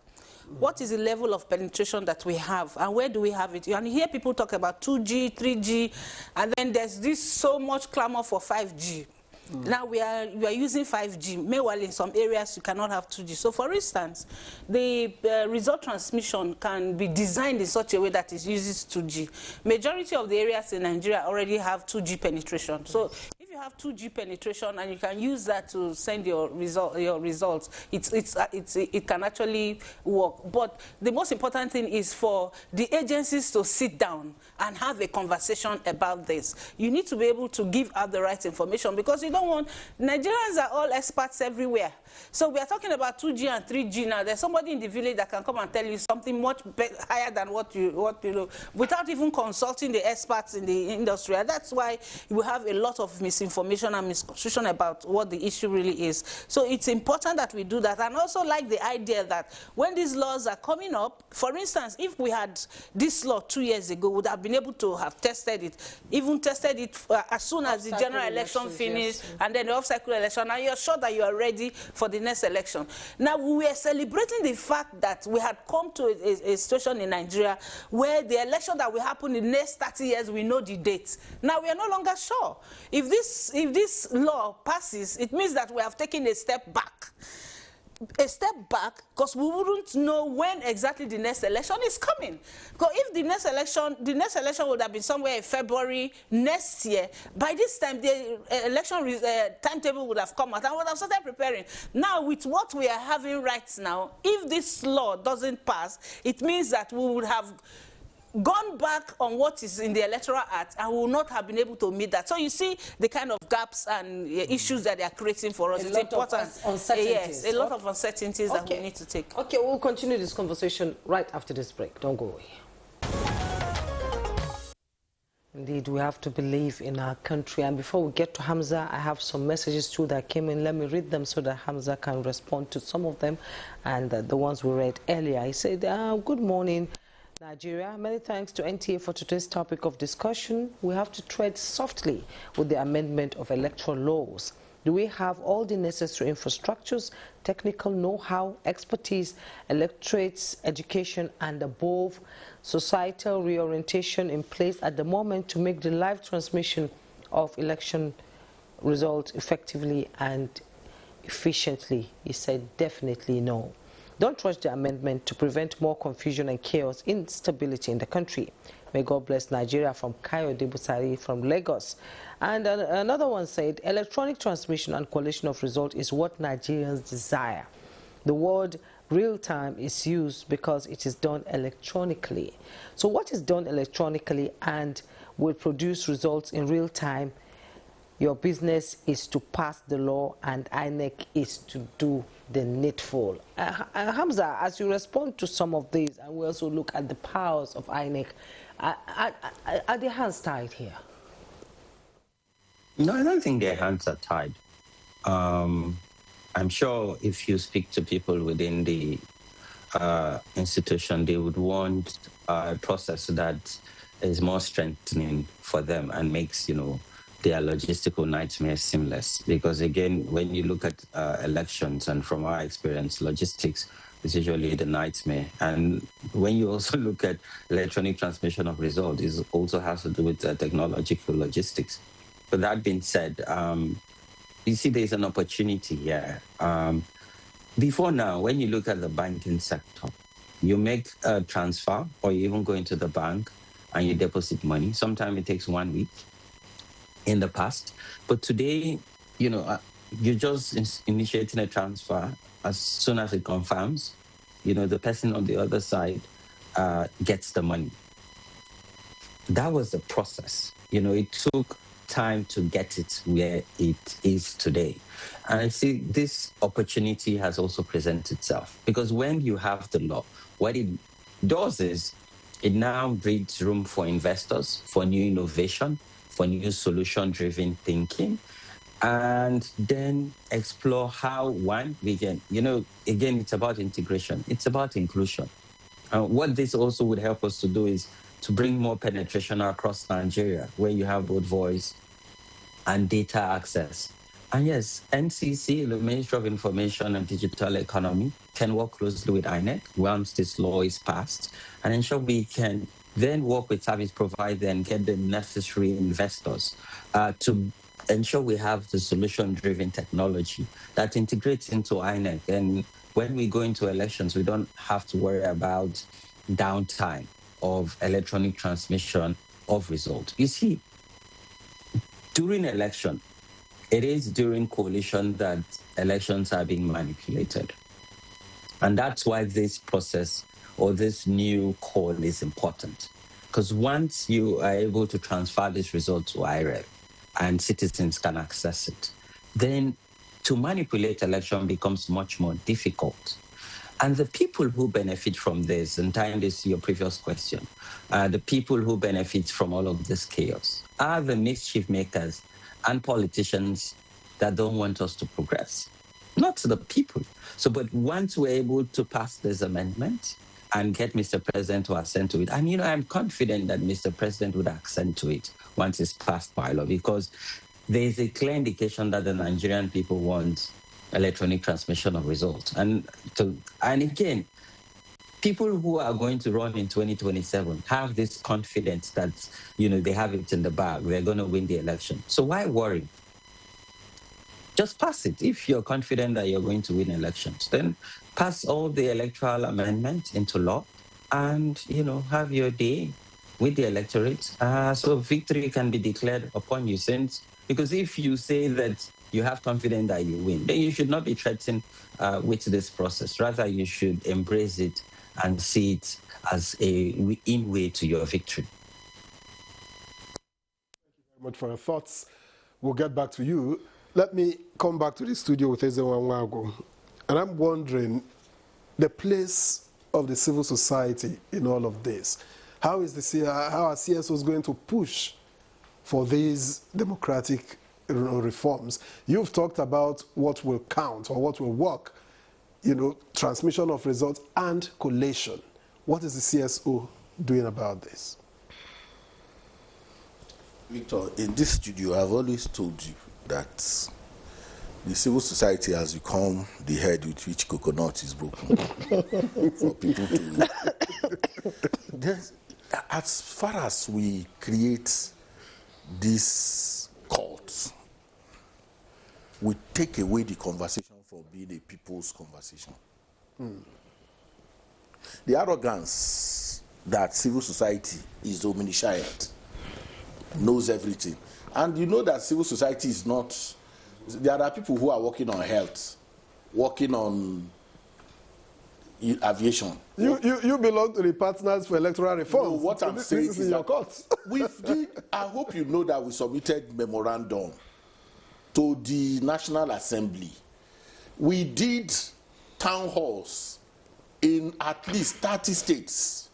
What is the level of penetration that we have, and where do we have it? And you hear people talk about 2G, 3G, and then there's this so much clamor for 5G. Now we are using 5G. Meanwhile, in some areas you cannot have 2G. So, for instance, the result transmission can be designed in such a way that it uses 2G. Majority of the areas in Nigeria already have 2G penetration. So, if you have 2G penetration and you can use that to send your results, it can actually work. But the most important thing is for the agencies to sit down and have a conversation about this. You need to be able to give out the right information, because you don't want, Nigerians are all experts everywhere. So we are talking about 2G and 3G now. There's somebody in the village that can come and tell you something much higher than what you know, without even consulting the experts in the industry. And that's why you have a lot of misinformation and misconception about what the issue really is. So it's important that we do that. And also like the idea that when these laws are coming up, for instance, if we had this law 2 years ago, we would have been able to have tested it, even tested it as soon as the general election finished, and then the off-cycle election, and you're sure that you are ready for the next election. Now, we were celebrating the fact that we had come to a situation in Nigeria where the election that will happen in the next 30 years, we know the date. Now, we are no longer sure. If this law passes, it means that we have taken a step back. Because we wouldn't know when exactly the next election is coming. Because if the next election would have been somewhere in February next year, by this time the election timetable would have come out and would have started preparing. Now, with what we are having right now, if this law doesn't pass, it means that we would have gone back on what is in the Electoral Act and will not have been able to meet that. So you see the kind of gaps and issues that they are creating for us. It's important. Yes, a lot of uncertainties that we need to take. Okay, we'll continue this conversation right after this break. Don't go away. Indeed, we have to believe in our country. And before we get to Hamza, I have some messages too that came in. Let me read them so that Hamza can respond to some of them and the ones we read earlier. He said, good morning, Nigeria. Many thanks to NTA for today's topic of discussion. We have to tread softly with the amendment of electoral laws. Do we have all the necessary infrastructures, technical know-how, expertise, electorates, education, and above, societal reorientation in place at the moment to make the live transmission of election results effectively and efficiently? He said definitely no. Don't rush the amendment to prevent more confusion and chaos, instability in the country. May God bless Nigeria, from Kayode Busari from Lagos. And another one said, electronic transmission and collation of results is what Nigerians desire. The word real-time is used because it is done electronically. So what is done electronically and will produce results in real time? Your business is to pass the law and INEC is to do the needful. Hamza, as you respond to some of these, and we also look at the powers of INEC, are their hands tied here? No, I don't think their hands are tied. I'm sure if you speak to people within the institution, they would want a process that is more strengthening for them and makes, their logistical nightmare seamless. Because again, when you look at elections, and from our experience, logistics is usually the nightmare. And when you also look at electronic transmission of results, it also has to do with technological logistics. But that being said, you see there's an opportunity here. Before now, when you look at the banking sector, you make a transfer or you even go into the bank and you deposit money. Sometimes it takes 1 week in the past. But today, you're just initiating a transfer. As soon as it confirms, the person on the other side gets the money. That was the process. It took time to get it where it is today. And I see this opportunity has also presented itself, because when you have the law, what it does is it now breeds room for investors, for new innovation, for new solution-driven thinking, and then explore how we can, again, it's about integration, it's about inclusion. What this also would help us to do is to bring more penetration across Nigeria, where you have both voice and data access. And yes, NCC, the Ministry of Information and Digital Economy, can work closely with INEC once this law is passed and ensure we can then work with service providers and get the necessary investors to ensure we have the solution-driven technology that integrates into INEC. And when we go into elections, we don't have to worry about downtime of electronic transmission of results. You see, during election, it is during coalition that elections are being manipulated. And that's why this process or this new call is important. Because once you are able to transfer this result to IREV and citizens can access it, then to manipulate election becomes much more difficult. And the people who benefit from this, and tying this to your previous question, the people who benefit from all of this chaos are the mischief makers and politicians that don't want us to progress, not the people. So, but once we're able to pass this amendment and get Mr. President to assent to it, and I'm confident that Mr. President would assent to it once it's passed by law, because there is a clear indication that the Nigerian people want electronic transmission of results. And again, people who are going to run in 2027 have this confidence that, they have it in the bag, they're going to win the election. So why worry? Just pass it. If you're confident that you're going to win elections, then pass all the electoral amendments into law and, have your day with the electorate. So victory can be declared upon you, because if you say that you have confidence that you win, then you should not be threatened with this process. Rather, you should embrace it and see it as a in-way to your victory. Thank you very much for your thoughts. We'll get back to you. Let me come back to the studio with Ezenwa. And I'm wondering the place of the civil society in all of this. How are CSOs going to push for these democratic reforms? You've talked about what will count or what will work, transmission of results and collation. What is the CSO doing about this? Victor, in this studio, I've always told you that the civil society has become the head with which coconut is broken. For people to... as far as we create these cults, we take away the conversation from being a people's conversation. The arrogance that civil society is omniscient, knows everything. And you know that civil society is not... There are people who are working on health, working on aviation. You belong to the Partners for Electoral Reform. No, what I'm saying is in your court. I hope you know that we submitted memorandum to the National Assembly. We did town halls in at least 30 states.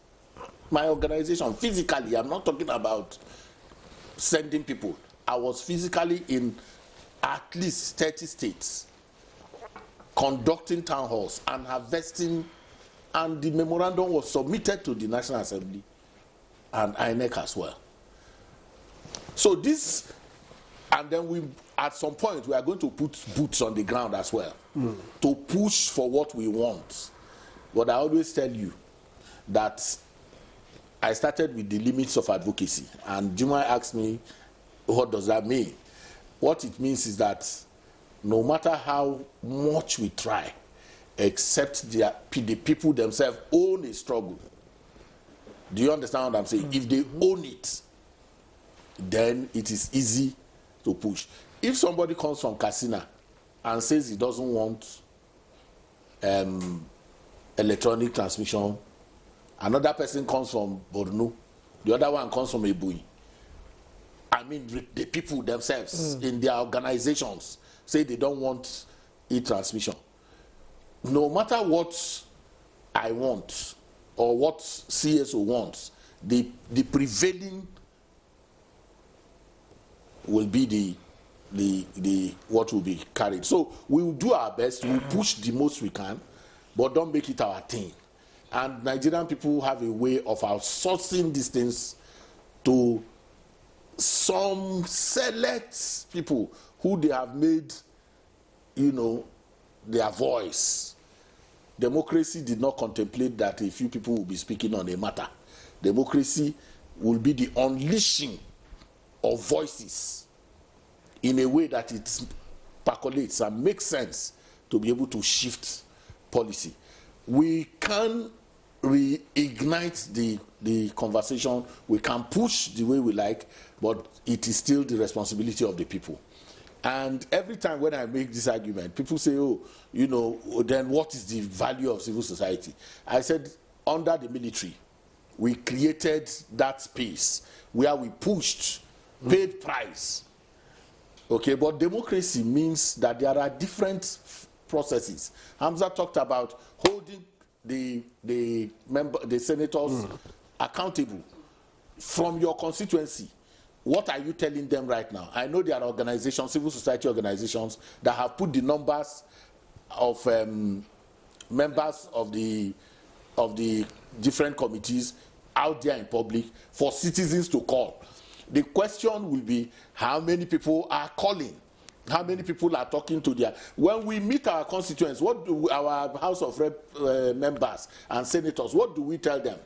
My organization, physically, I'm not talking about sending people. I was physically in at least 30 states conducting town halls and harvesting And the memorandum was submitted to the National Assembly and INEC as well. So this, and then at some point, we are going to put boots on the ground as well to push for what we want. But I always tell you that I started with the limits of advocacy, and Juma asked me, what does that mean? What it means is that no matter how much we try, except the people themselves own a struggle. Do you understand what I'm saying? If they own it, then it is easy to push. If somebody comes from Katsina and says he doesn't want electronic transmission, another person comes from Borno, the other one comes from Ebui. I mean, the people themselves in their organizations say they don't want e-transmission. No matter what I want or what CSO wants, the prevailing will be the what will be carried. So we will do our best, we will push the most we can, but don't make it our thing. And Nigerian people have a way of outsourcing these things to some select people who they have made, you know, their voice. Democracy did not contemplate that a few people will be speaking on a matter. Democracy will be the unleashing of voices in a way that it percolates and makes sense to be able to shift policy. We can reignite the conversation, we can push the way we like, but it is still the responsibility of the people. And every time when I make this argument, people say, oh, you know, then what is the value of civil society? I said, under the military, we created that space where we pushed, paid price. Okay, but democracy means that there are different processes. Hamza talked about holding the senators accountable from your constituency. What are you telling them right now? I know there are organizations, civil society organizations, that have put the numbers of members of the different committees out there in public for citizens to call. The question will be, how many people are calling? How many people are talking to their... When we meet our constituents, what do our House of members and senators, what do we tell them?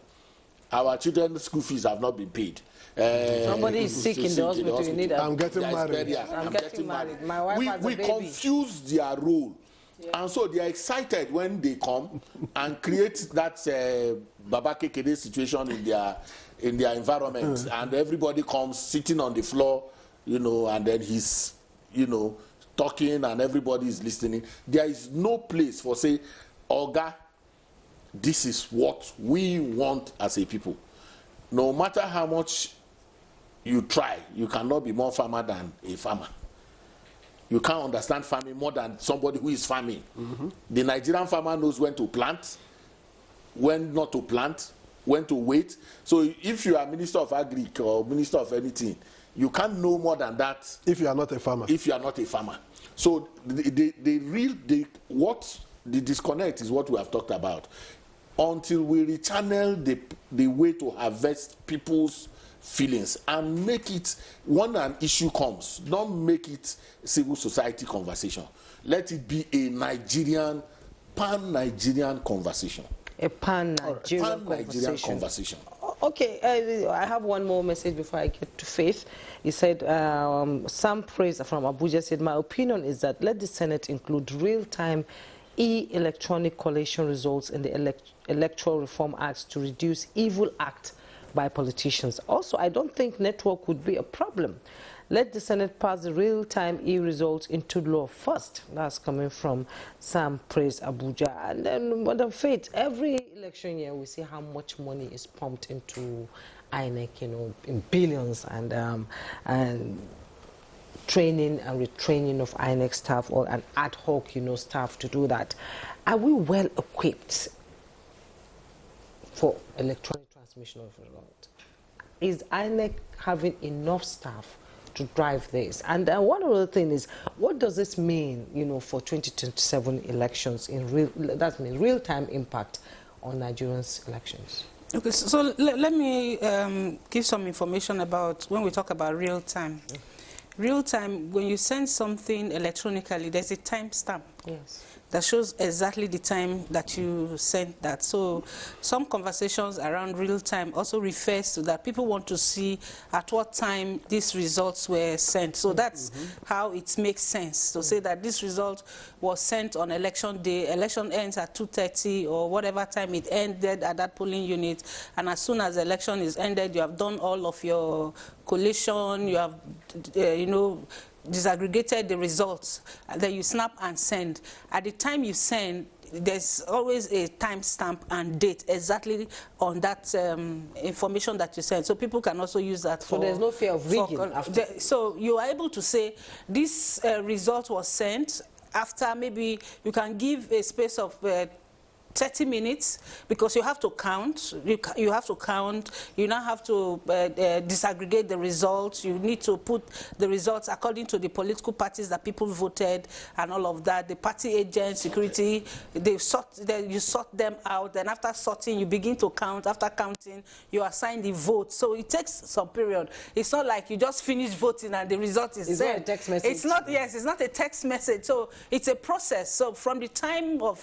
Our children's school fees have not been paid. Somebody is sick in the hospital. You need I'm getting married. I'm getting married. My wife has a baby. We confuse their role. Yeah. And so they are excited when they come and create that Baba Kekede situation in their environment. And everybody comes sitting on the floor, you know, and then he's, you know, talking and everybody is listening. There is no place for say, Oga, this is what we want as a people. No matter how much you try, you cannot be more farmer than a farmer. You can't understand farming more than somebody who is farming. The Nigerian farmer knows when to plant, when not to plant, when to wait. So if you are Minister of Agri or Minister of anything, you can't know more than that. If you are not a farmer. If you are not a farmer. So the disconnect is what we have talked about. Until we rechannel the way to harvest people's feelings and make it, when an issue comes, don't make it civil society conversation. Let it be a Nigerian, pan-Nigerian conversation. A pan-Nigerian conversation. Okay, I have one more message before I get to Faith. He said, Sam Praise from Abuja said, my opinion is that let the Senate include real-time electronic collation results in the Electoral Reform Act to reduce evil act by politicians. Also, I don't think network would be a problem. Let the Senate pass the real-time results into law first. That's coming from Sam Praise Abuja. And then, Madam Faith, every election year we see how much money is pumped into INEC, you know, in billions, and training and retraining of INEC staff or an ad hoc, you know, staff to do that. Are we well equipped for electronic transmission of results? Is INEC having enough staff to drive this? And one other thing is, what does this mean, you know, for 2027 elections in real? That means real-time impact on Nigerians' elections? Okay, so let me give some information about when we talk about real time. Real time, when you send something electronically, there's a timestamp. Yes. That shows exactly the time that you sent that. So some conversations around real time also refers to that. People want to see at what time these results were sent. So that's how it makes sense to say that this result was sent on election day. Election ends at 2:30 or whatever time it ended at that polling unit. And as soon as the election is ended, you have done all of your collation, you have, disaggregated the results, and then you snap and send. At the time you send, there's always a timestamp and date exactly on that information that you send. So people can also use that for... So there's no fear of rigging after? So you are able to say this result was sent after, maybe you can give a space of 30 minutes, because you have to count. You have to count. You now have to disaggregate the results. You need to put the results according to the political parties that people voted and all of that. The party agents, security, you sort them out. Then after sorting, you begin to count. After counting, you assign the vote. So it takes some period. It's not like you just finish voting and the result is sent. It's not a text message. It's not. Yes, it's not a text message. So it's a process. So from the time of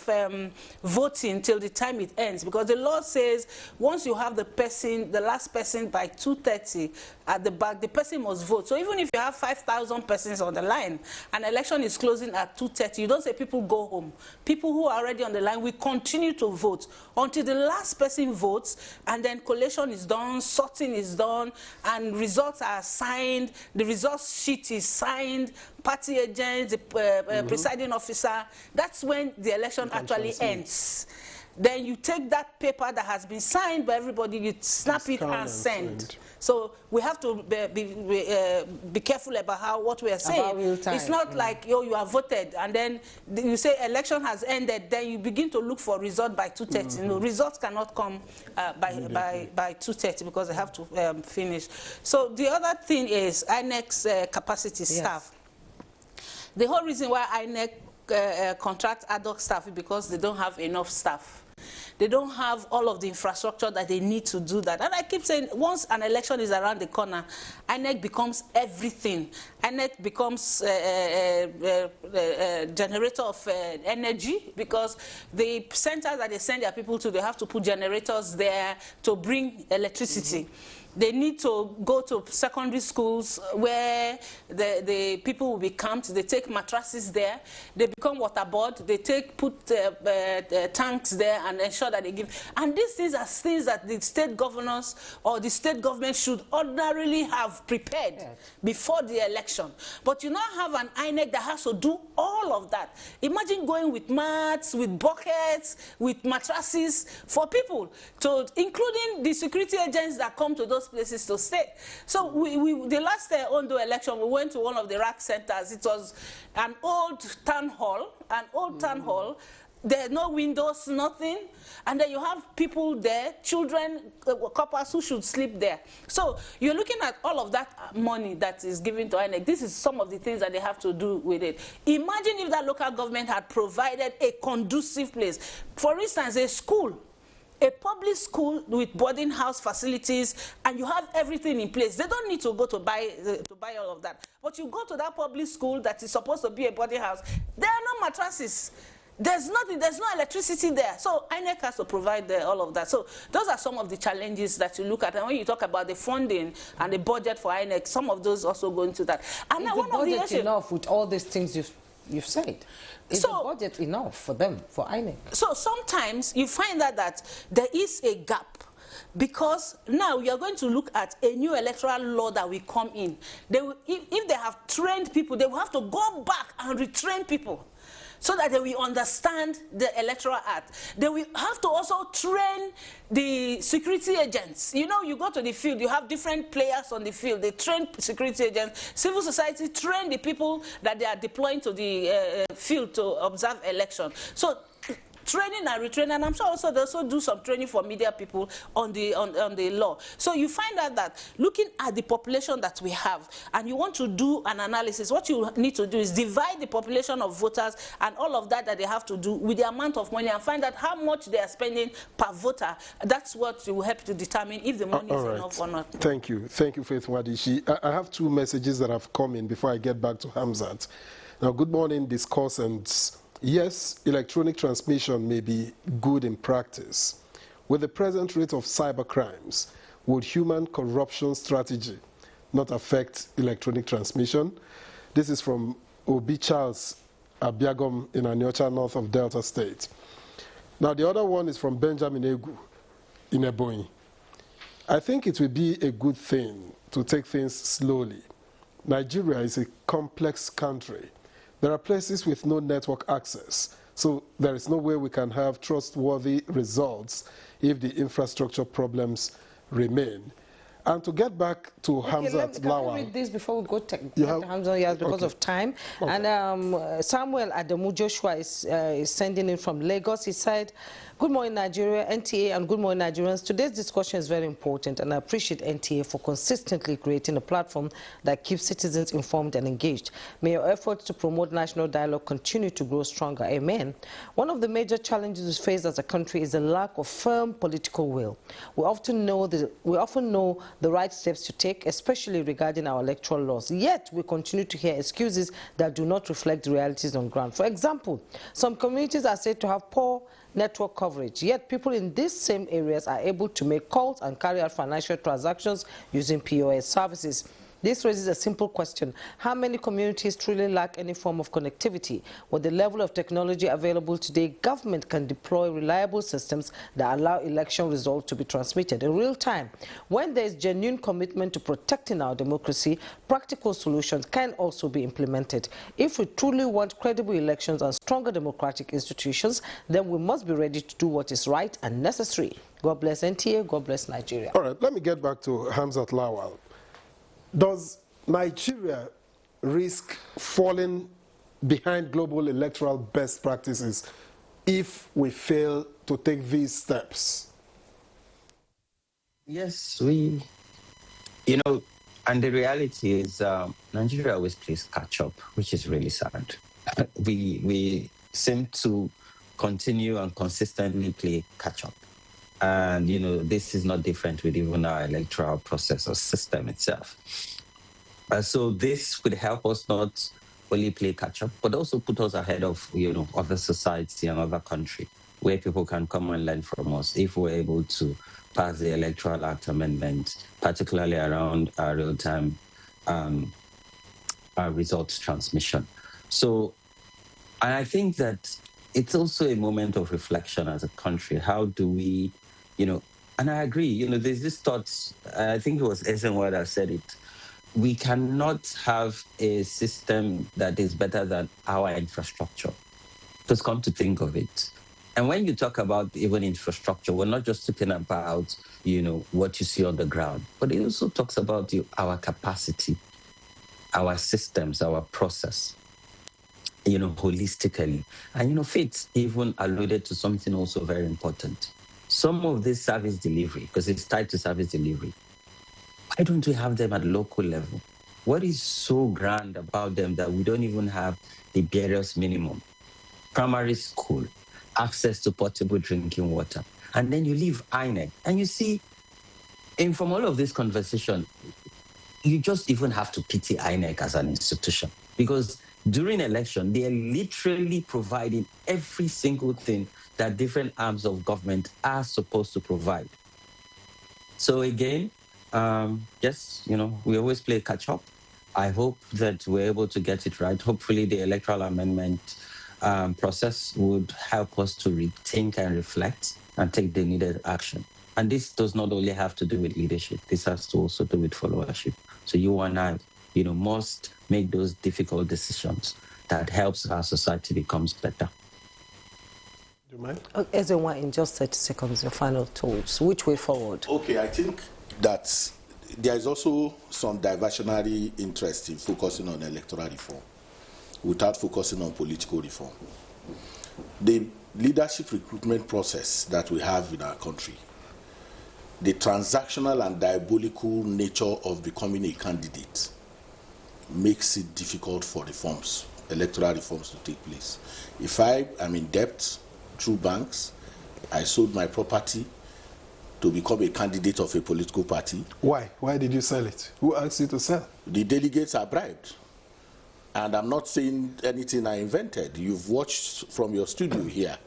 voting until the time it ends, because the law says once you have the person, the last person by 2:30 at the back, the person must vote. So even if you have 5,000 persons on the line, an election is closing at 2:30, you don't say people go home. People who are already on the line will continue to vote until the last person votes, and then collation is done, sorting is done, and results are signed. The results sheet is signed, party agents, the presiding officer. That's when the election actually ends. Then you take that paper that has been signed by everybody, you snap it and send. So we have to be careful about what we are saying. It's not like, you are voted, and then you say election has ended, then you begin to look for result by 2:30. No, results cannot come by 2:30 because they have to finish. So the other thing is INEC's capacity staff. The whole reason why INEC contract ad hoc staff is because they don't have enough staff. They don't have all of the infrastructure that they need to do that. And I keep saying, once an election is around the corner, INEC becomes everything. INEC becomes a generator of energy, because the centers that they send their people to, they have to put generators there to bring electricity. They need to go to secondary schools where the people will be camped. They take mattresses there. They become waterboard. They put tanks there and ensure that they give. And these things are things that the state governors or the state government should ordinarily have prepared before the election. But you now have an INEC that has to do all of that. Imagine going with mats, with buckets, with mattresses for people, including the security agents that come to those places to stay. So the last Ondo election, we went to one of the RAC centers. It was an old town hall, There are no windows, nothing. And then you have people there, children, couples who should sleep there. So you're looking at all of that money that is given to INEC. This is some of the things that they have to do with it. Imagine if that local government had provided a conducive place. For instance, a school. A public school with boarding house facilities, and you have everything in place. They don't need to go to buy all of that. But you go to that public school that is supposed to be a boarding house, there are no mattresses. There's nothing, there's no electricity there. So INEC has to provide all of that. So those are some of the challenges that you look at. And when you talk about the funding and the budget for INEC, some of those also go into that. And is the budget enough with all these things you've said? Is the budget enough for them, for INEC? So sometimes you find that there is a gap, because now we are going to look at a new electoral law that will come in. If they have trained people, they will have to go back and retrain people, so that they will understand the Electoral Act. They will have to also train the security agents. You know, you go to the field, you have different players on the field. They train security agents. Civil society train the people that they are deploying to the field to observe election. So training and retraining, and I'm sure also they also do some training for media people on the law. So you find out that looking at the population that we have, and you want to do an analysis, what you need to do is divide the population of voters and all of that they have to do with the amount of money and find out how much they are spending per voter. That's what will help to determine if the money is enough or not. Thank you, Faith Wadishi. I have two messages that have come in before I get back to Hamzat. Now, good morning, discussants. Yes, electronic transmission may be good in practice. With the present rate of cyber crimes, would human corruption strategy not affect electronic transmission? This is from Obi Charles Abiagom in Aniocha, north of Delta State. Now, the other one is from Benjamin Egu in Ebonyi. I think it will be a good thing to take things slowly. Nigeria is a complex country. There are places with no network access, so there is no way we can have trustworthy results if the infrastructure problems remain. And to get back to Hamzat Lawal. Can I read this before we go to Hamzat? Yes, because of time. Okay. And Samuel Adamu Joshua is sending in from Lagos. He said, good morning, Nigeria, NTA, and good morning, Nigerians. Today's discussion is very important, and I appreciate NTA for consistently creating a platform that keeps citizens informed and engaged. May your efforts to promote national dialogue continue to grow stronger. Amen. One of the major challenges we face as a country is the lack of firm political will. We often know the right steps to take, especially regarding our electoral laws. Yet, we continue to hear excuses that do not reflect the realities on ground. For example, some communities are said to have poor network coverage, yet people in these same areas are able to make calls and carry out financial transactions using POS services. This raises a simple question: how many communities truly lack any form of connectivity? With the level of technology available today, government can deploy reliable systems that allow election results to be transmitted in real time. When there is genuine commitment to protecting our democracy, practical solutions can also be implemented. If we truly want credible elections and stronger democratic institutions, then we must be ready to do what is right and necessary. God bless NTA, God bless Nigeria. All right, let me get back to Hamzat Lawal. Does Nigeria risk falling behind global electoral best practices if we fail to take these steps? Yes, and the reality is Nigeria always plays catch up, which is really sad. We seem to continue and consistently play catch up. And, this is not different with even our electoral process or system itself. So this would help us not only play catch-up, but also put us ahead of, other society and other country, where people can come and learn from us if we're able to pass the Electoral Act Amendment, particularly around our real-time results transmission. So, and I think that it's also a moment of reflection as a country. How do we, and I agree, there's this thought, I think it was Ezenwa that said it, we cannot have a system that is better than our infrastructure. Just come to think of it. And when you talk about even infrastructure, we're not just talking about, what you see on the ground, but it also talks about our capacity, our systems, our process, holistically. And, Faith even alluded to something also very important. Some of this service delivery, because it's tied to service delivery, why don't we have them at local level? What is so grand about them that we don't even have the barest minimum? Primary school, access to potable drinking water. And then you leave INEC. And you see, and from all of this conversation, you just even have to pity INEC as an institution. Because during election, they are literally providing every single thing that different arms of government are supposed to provide. So again, yes, we always play catch up. I hope that we're able to get it right. Hopefully the electoral amendment process would help us to rethink and reflect and take the needed action. And this does not only have to do with leadership. This has to also do with followership. So you and I, must make those difficult decisions that helps our society becomes better. Do you mind? Everyone, in just 30 seconds, your final thoughts. Which way forward? Okay, I think that there is also some diversionary interest in focusing on electoral reform without focusing on political reform. The leadership recruitment process that we have in our country, the transactional and diabolical nature of becoming a candidate makes it difficult for reforms, electoral reforms to take place. If I am in debt through banks, I sold my property to become a candidate of a political party. Why? Why did you sell it? Who asked you to sell? The delegates are bribed. And I'm not saying anything I invented. You've watched from your studio here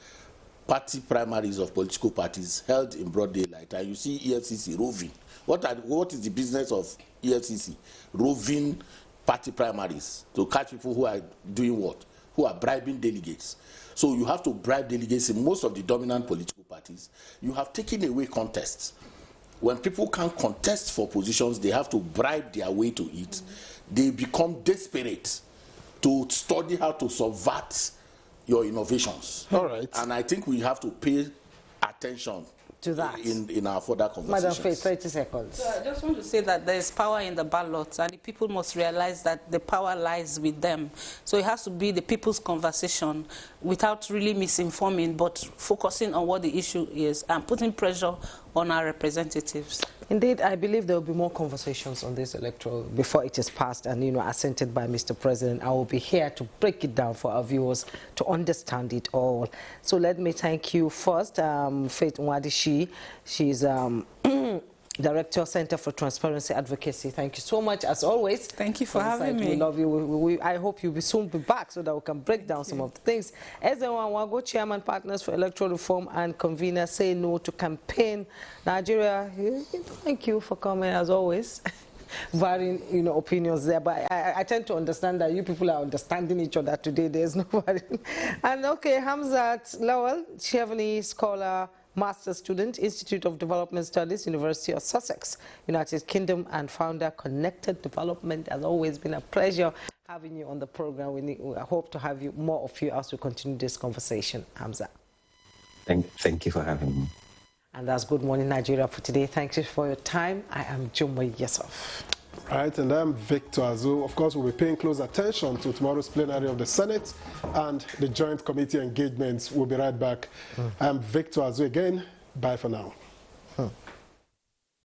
party primaries of political parties held in broad daylight, and you see EFCC roving. What is the business of EFCC? Roving party primaries to catch people who are doing what? Who are bribing delegates. So you have to bribe delegates in most of the dominant political parties. You have taken away contests. When people can't contest for positions, they have to bribe their way to it. They become desperate to study how to subvert your innovations. All right. And I think we have to pay attention to that in our further conversations. Madam Faith, 30 seconds. So I just want to say that there is power in the ballots, and the people must realize that the power lies with them. So it has to be the people's conversation without really misinforming, but focusing on what the issue is and putting pressure on our representatives. Indeed, I believe there will be more conversations on this electoral before it is passed and, assented by Mr. President. I will be here to break it down for our viewers to understand it all. So let me thank you first, Faith Nwadishi. She's Director, Center for Transparency Advocacy. Thank you so much, as always. Thank you for having me. We love you. I hope you'll soon be back so that we can break down some of the things. Ezenwa Wago, Chairman, Partners for Electoral Reform and Convener, Say No to Campaign Nigeria. Thank you for coming, as always. Varying, opinions there, but I tend to understand that you people are understanding each other today. There's no varying. And okay, Hamzat Lawal, Chevenix scholar, Master student, Institute of Development Studies, University of Sussex, United Kingdom, and founder, Connected Development. Has always been a pleasure having you on the program. We hope to have more of you as we continue this conversation. Hamza. Thank you for having me. And that's Good Morning Nigeria for today. Thank you for your time. I am Jumoy Yesuf. Right, and I'm Victor Azu. Of course, we'll be paying close attention to tomorrow's plenary of the Senate and the joint committee engagements. We'll be right back. I'm Victor Azu again. Bye for now.